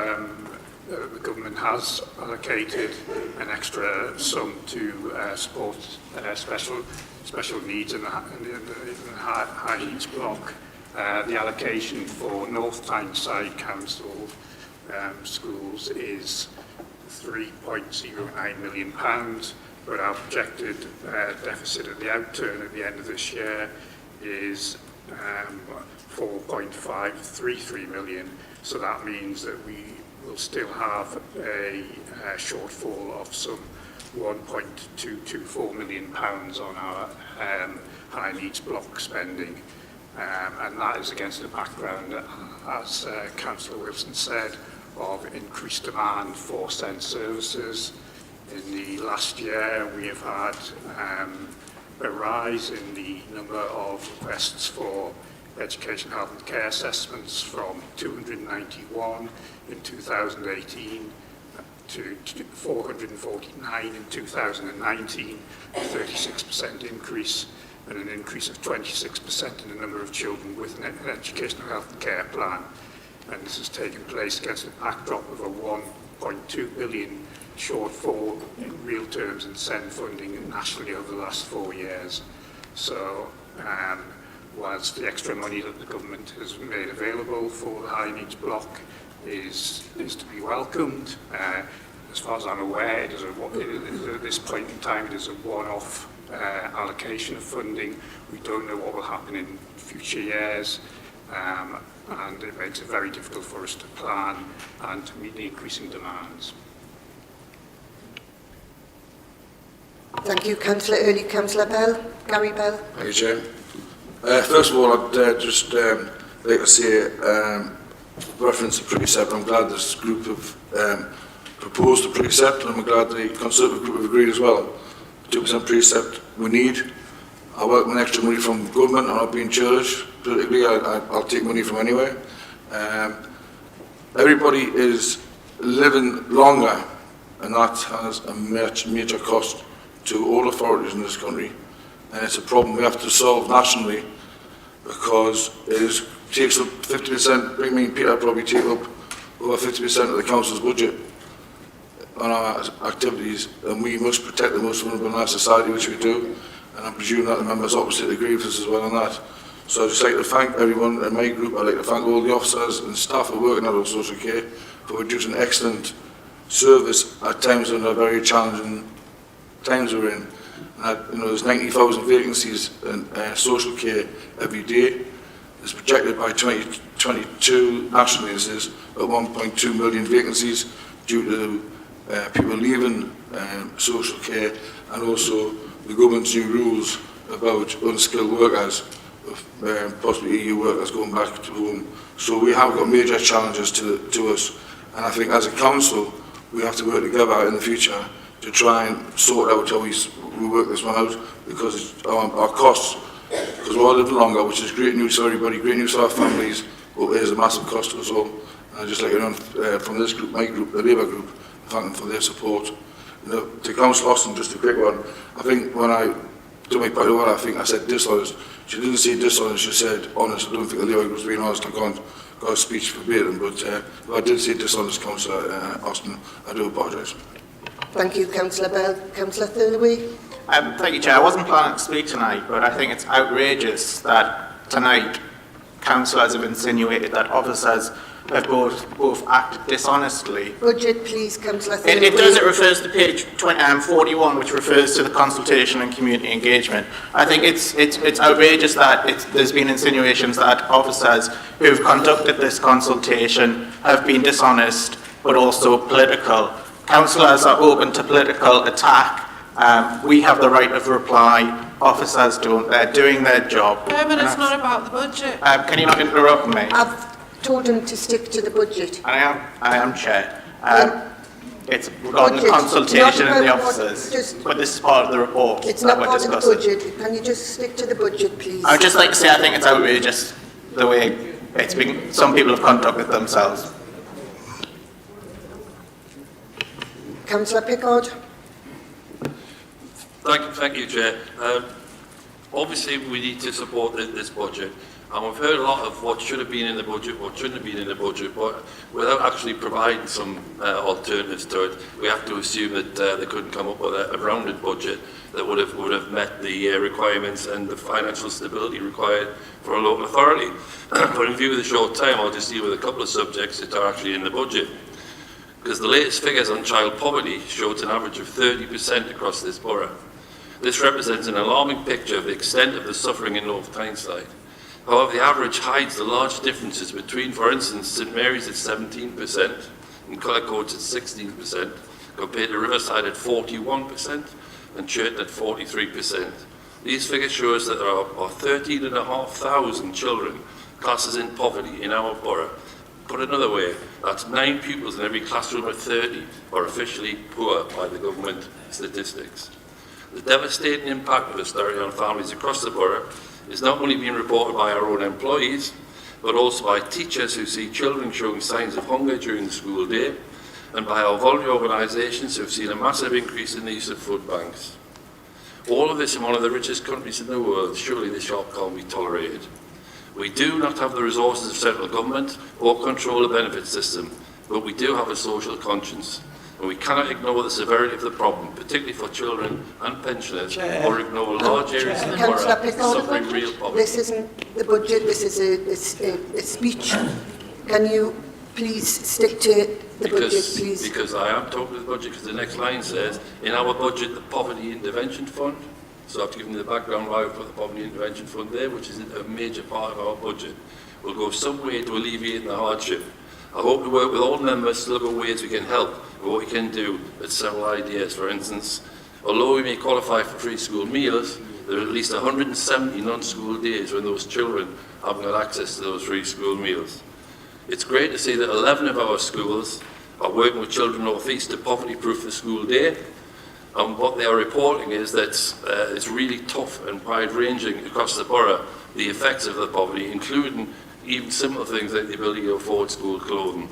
the government has allocated an extra sum to support special needs in the high needs block, the allocation for North Tyneside Council schools is £3.09 million. But our projected deficit at the outturn at the end of this year is 4.533 million. So that means that we will still have a shortfall of some £1.224 million on our high needs block spending. And that is against the background, as Councillor Wilson said, of increased demand for SEND services. In the last year, we have had a rise in the number of requests for education, health and care assessments from 291 in 2018 to 449 in 2019, a 36% increase, and an increase of 26% in the number of children with an educational health and care plan. And this has taken place against a backdrop of a 1.2 billion shortfall in real terms in SEND funding nationally over the last 4 years. So whilst the extra money that the government has made available for the high needs block is to be welcomed, as far as I'm aware, at this point in time, it is a one-off allocation of funding. We don't know what will happen in future years, and it makes it very difficult for us to plan and to meet the increasing demands.
Thank you, Councillor Early. Councillor Bell, Gary Bell.
Thank you, Chair. First of all, I'd just like to say, reference to precept. I'm glad this group have proposed a precept, and I'm glad the Conservative group have agreed as well. 2% precept we need. I welcome extra money from government. I'm not being churlish politically. I'll take money from anywhere. Everybody is living longer, and that has a major cost to all authorities in this country, and it's a problem we have to solve nationally, because it takes up 50%. I mean, Peter probably take up over 50% of the council's budget on our activities, and we must protect the most vulnerable in our society, which we do, and I'm presuming that the members opposite agree with us as well on that. So I'd just like to thank everyone in my group. I'd like to thank all the officers and staff who are working out of social care for producing excellent service at times when they're very challenging times we're in. There's 90,000 vacancies in social care every day. It's projected by 2022 nationally, this is at 1.2 million vacancies due to people leaving social care, and also the government's new rules about unskilled workers, possibly EU workers going back to home. So we have got major challenges to us, and I think as a council we have to work together in the future to try and sort out how we work this one out, because our costs, because we're all living longer, which is great news for everybody, great news for our families, but it is a massive cost to us all. And I'd just like to know from this group, my group, the Labour group, thank them for their support. To Councillor Austin, just a quick one. I think when I to my point of order, I think I said dishonest. She didn't say dishonest, she said honest. I don't think the Labour was being honest. I can't got a speech verbatim, but if I did say dishonest, Councillor Austin, I do apologise.
Thank you, Councillor Bell. Councillor Thirlway.
Thank you, Chair. I wasn't planning to speak tonight, but I think it's outrageous that tonight councillors have insinuated that officers have both acted dishonestly.
Budget, please, Councillor Thirlway.
It refers to page 41, which refers to the consultation and community engagement. I think it's outrageous that there's been insinuations that officers who have conducted this consultation have been dishonest, but also political. Councillors are open to political attack. We have the right of reply. Officers don't. They're doing their job.
Chairman, it's not about the budget.
Can you not interrupt me?
I've told him to stick to the budget.
I am Chair. It's regarding the consultation and the officers, but this is part of the report
It's
that
not
we're
part of the
discussing.
budget. Can you just stick to the budget, please?
I would just like to say I think it's outrageous the way some people have conducted themselves.
Councillor Pickard.
Thank you, Chair. Obviously, we need to support this budget, and we've heard a lot of what should have been in the budget, what shouldn't have been in the budget, but without actually providing some alternatives to it, we have to assume that they couldn't come up with a rounded budget that would have met the requirements and the financial stability required for a local authority. But in view of the short time, I'll just deal with a couple of subjects that are actually in the budget. Because the latest figures on child poverty showed an average of 30% across this borough. This represents an alarming picture of the extent of the suffering in North Tyneside. However, the average hides the large differences between, for instance, St Mary's at 17% and Cullercoats at 16%, compared to Riverside at 41% and Churton at 43%. These figures show us that there are 13,500 children classes in poverty in our borough. Put another way, that's 9 pupils in every classroom of 30 are officially poor by the government statistics. The devastating impact of austerity on families across the borough is not only being reported by our own employees, but also by teachers who see children showing signs of hunger during the school day, and by our voluntary organisations who have seen a massive increase in the use of food banks. All of this in one of the richest countries in the world. Surely this can't be tolerated. We do not have the resources of central government or control the benefit system, but we do have a social conscience. And we cannot ignore the severity of the problem, particularly for children and pensioners, or ignore large areas of the borough suffering real poverty.
This isn't the budget, this is a speech. Can you please stick to the budget, please?
Because I am talking to the budget, because the next line says, in our budget, the Poverty Intervention Fund. So I've given you the background why we put the Poverty Intervention Fund there, which is a major part of our budget. Will go some way to alleviating the hardship. I hope to work with all members to look at ways we can help and what we can do with several ideas. For instance, although we may qualify for free school meals, there are at least 170 non-school days when those children haven't got access to those free school meals. It's great to see that 11 of our schools are working with Children North East to poverty-proof the school day. And what they are reporting is that it's really tough and wide-ranging across the borough, the effects of the poverty, including even simple things like the ability to afford school clothing.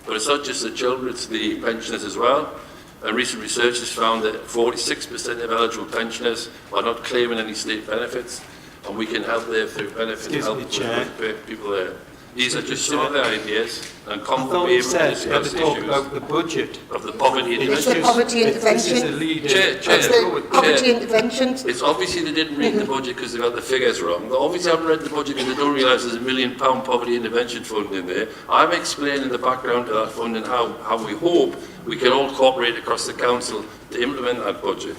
But it's not just the children, it's the pensioners as well. And recent research has found that 46% of eligible pensioners are not claiming any state benefits, and we can help there through benefit and help with people there. These are just some of the ideas, and come to be able to discuss issues
about the budget
of the poverty
It's the poverty intervention. It's the poverty intervention.
It's obviously they didn't read the budget because they got the figures wrong. They obviously haven't read the budget because they don't realise there's £1 million poverty intervention fund in there. I'm explaining the background to that fund and how we hope we can all cooperate across the council to implement that budget.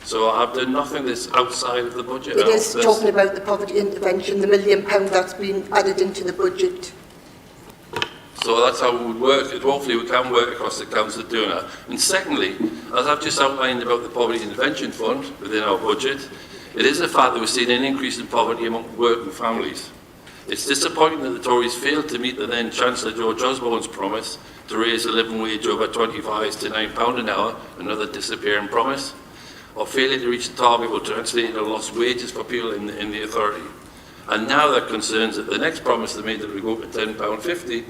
So I've done nothing that's outside of the budget.
It is talking about the poverty intervention, the £1 million that's been added into the budget.
So that's how it would work. And hopefully we can work across the council doing that. And secondly, as I've just outlined about the Poverty Intervention Fund within our budget, it is a fact that we're seeing an increase in poverty among working families. It's disappointing that the Tories failed to meet the then Chancellor George Osborne's promise to raise the living wage over 25 to £9 an hour, another disappearing promise. Or failure to reach the target will translate into lost wages for people in the authority. And now there are concerns that the next promise they made that we go to £10.50,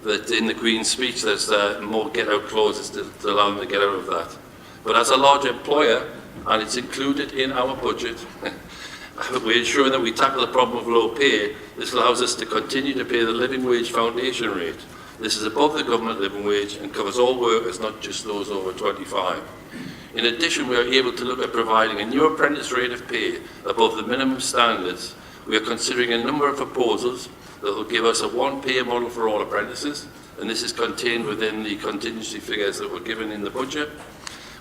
that in the Queen's speech there's more get-out clauses to allow them to get out of that. But as a large employer, and it's included in our budget. We're ensuring that we tackle the problem of low pay. This allows us to continue to pay the living wage foundation rate. This is above the government living wage and covers all workers, not just those over 25. In addition, we are able to look at providing a new apprentice rate of pay above the minimum standards. We are considering a number of proposals that will give us a one-pay model for all apprentices, and this is contained within the contingency figures that were given in the budget.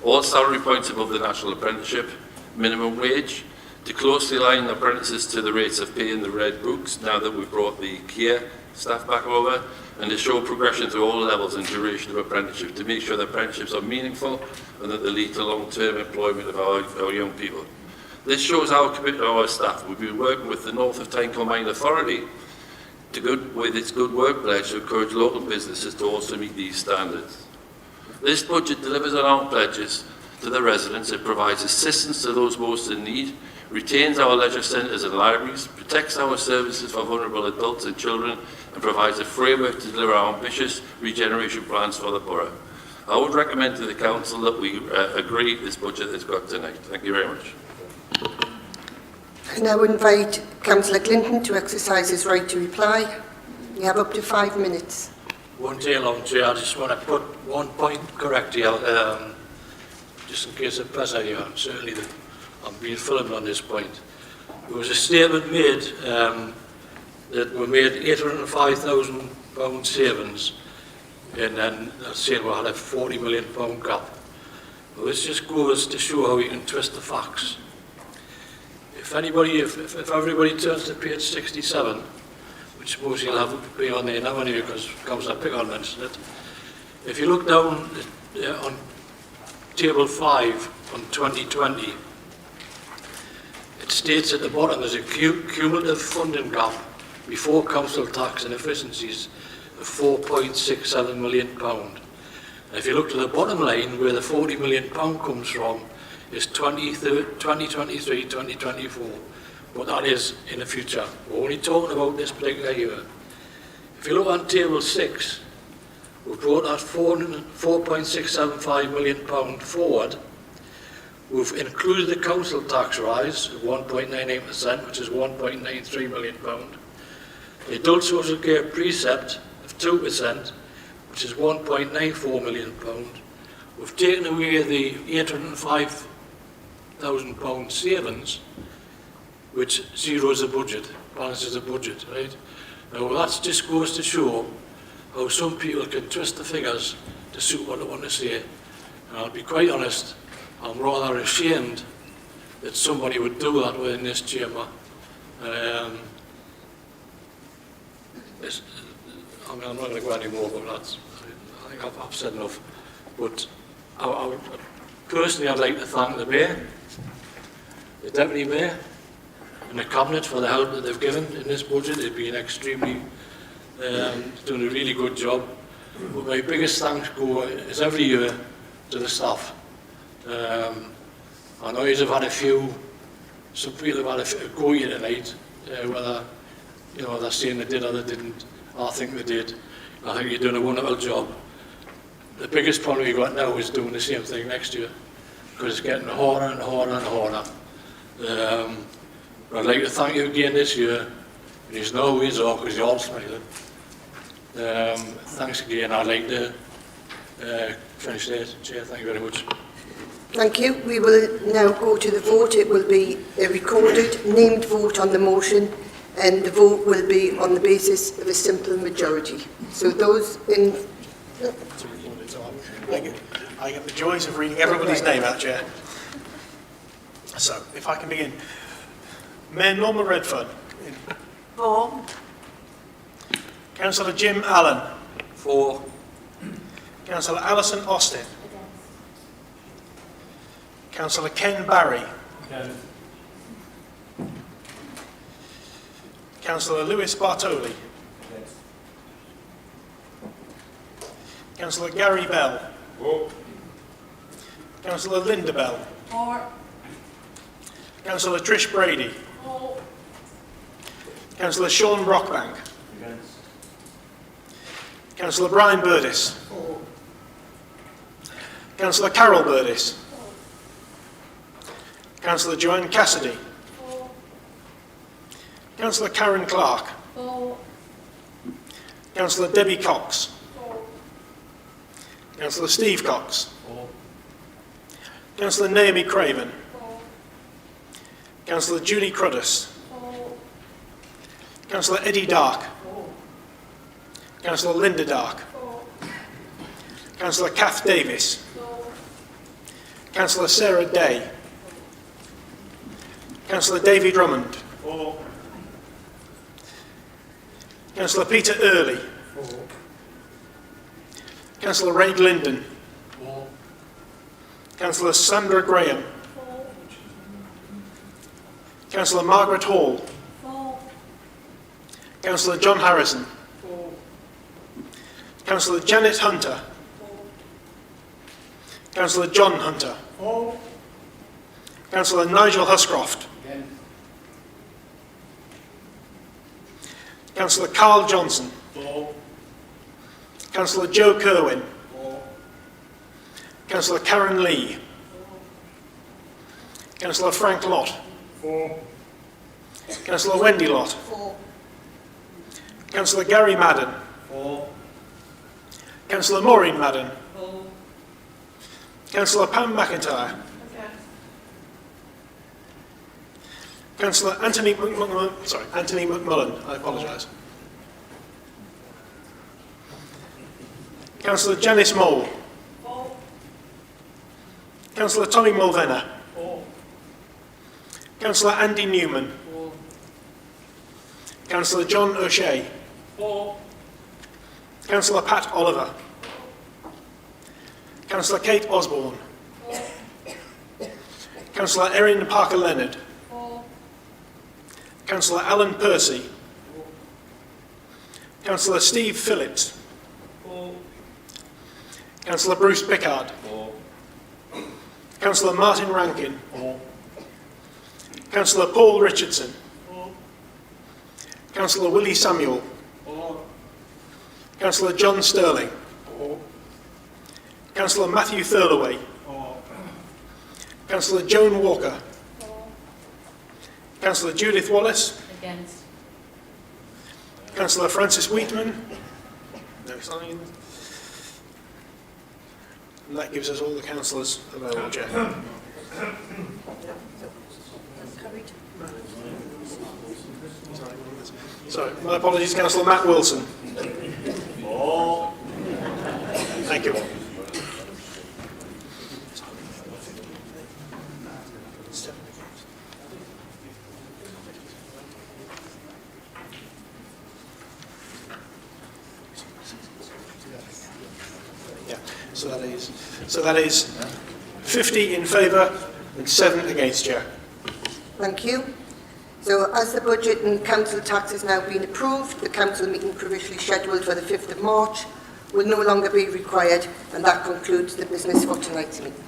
All salary points above the national apprenticeship minimum wage, to closely align apprentices to the rates of pay in the red books, now that we've brought the care staff back over, and to show progression through all levels and duration of apprenticeship, to make sure that apprenticeships are meaningful and that they lead to long-term employment of our young people. This shows our commitment to our staff. We've been working with the North of Tyne Combined Authority with its Good Work pledge to encourage local businesses to also meet these standards. This budget delivers on our pledges to the residents. It provides assistance to those most in need, retains our leisure centres and libraries, protects our services for vulnerable adults and children, and provides a framework to deliver our ambitious regeneration plans for the borough. I would recommend to the Council that we agree this budget that's got tonight. Thank you very much.
I now invite Councillor Clinton to exercise his right to reply. You have up to 5 minutes.
Won't take long, Chair. I just want to put one point correct here, just in case the press are here. Certainly I'm being filmed on this point. There was a statement made that we made £805,000 savings, and then saying we had a £40 million gap. Well, this just goes to show how you can twist the facts. If everybody turns to page 67, which suppose you'll have to be on there now anyway, because Councillor Pickard mentioned it. If you look down on table 5 on 2020, it states at the bottom there's a cumulative funding gap before council tax and efficiencies of £4.67 million. And if you look to the bottom line, where the £40 million comes from, is 2023, 2024. But that is in the future. We're only talking about this particular year. If you look on table 6, we brought that £4.675 million forward. We've included the council tax rise of 1.98%, which is £1.93 million. The adult social care precept of 2%, which is £1.94 million. We've taken away the £805,000 savings, which zeroes the budget, balances the budget, right? Now that just goes to show how some people can twist the figures to suit what they want to say. And I'll be quite honest, I'm rather ashamed that somebody would do that within this chamber. I'm not going to go any more, but I think I've said enough. But personally, I'd like to thank the Mayor, the Deputy Mayor, and the Cabinet for the help that they've given in this budget. They've been extremely, doing a really good job. But my biggest thanks is every year to the staff. I know you've had some people have had a go here tonight, whether they're saying they did or they didn't. I think they did. I think you're doing a wonderful job. The biggest problem you've got now is doing the same thing next year, because it's getting harder and harder and harder. But I'd like to thank you again this year, and he's no ways off because you're all smiling. Thanks again. I'd like to finish there, Chair. Thank you very much.
Thank you. We will now go to the vote. It will be a recorded, named vote on the motion, and the vote will be on the basis of a simple majority. So those in...
I get the joys of reading everybody's name out, Chair. So, if I can begin. Mayor Norma Redfern.
For.
Councillor Jim Allen.
For.
Councillor Alison Austin. Councillor Ken Barry.
Against.
Councillor Lewis Bartoli.
Against.
Councillor Gary Bell.
For.
Councillor Linda Bell.
For.
Councillor Trish Brady.
For.
Councillor Sean Brockbank.
Against.
Councillor Brian Burdis.
For.
Councillor Carol Burdis. Councillor Joanne Cassidy.
For.
Councillor Karen Clark.
For.
Councillor Debbie Cox.
For.
Councillor Steve Cox. Councillor Naomi Craven.
For.
Councillor Judy Cruddas.
For.
Councillor Eddie Dark.
For.
Councillor Linda Dark.
For.
Councillor Kath Davis.
For.
Councillor Sarah Day. Councillor Davy Drummond.
For.
Councillor Peter Earley.
For.
Councillor Ray Glindon.
For.
Councillor Sandra Graham.
For.
Councillor Margaret Hall.
For.
Councillor John Harrison.
For.
Councillor Janet Hunter.
For.
Councillor John Hunter.
For.
Councillor Nigel Huscroft.
Again.
Councillor Carl Johnson.
For.
Councillor Joe Kerwin.
For.
Councillor Karen Lee. Councillor Frank Lott.
For.
Councillor Wendy Lott.
For.
Councillor Gary Madden.
For.
Councillor Maureen Madden.
For.
Councillor Pam McIntyre. Councillor Anthony McMullen. I apologise. Councillor Janice Mole.
For.
Councillor Tommy Mulvenna.
For.
Councillor Andy Newman.
For.
Councillor John O'Shea.
For.
Councillor Pat Oliver. Councillor Kate Osborne. Councillor Erin Parker Leonard.
For.
Councillor Alan Percy. Councillor Steve Phillips.
For.
Councillor Bruce Pickard.
For.
Councillor Martin Rankin.
For.
Councillor Paul Richardson.
For.
Councillor Willie Samuel.
For.
Councillor John Sterling.
For.
Councillor Matthew Thurlaway.
For.
Councillor Joan Walker.
For.
Councillor Judith Wallace.
Against.
Councillor Francis Wheatman. No sign. And that gives us all the councillors available, Chair. Sorry, my apologies, Councillor Matt Wilson. Thank you. Yeah, so that is 50 in favour and 7 against, Chair.
Thank you. So as the budget and council tax has now been approved, the council meeting provisionally scheduled for the 5th of March will no longer be required, and that concludes the business for tonight's meeting.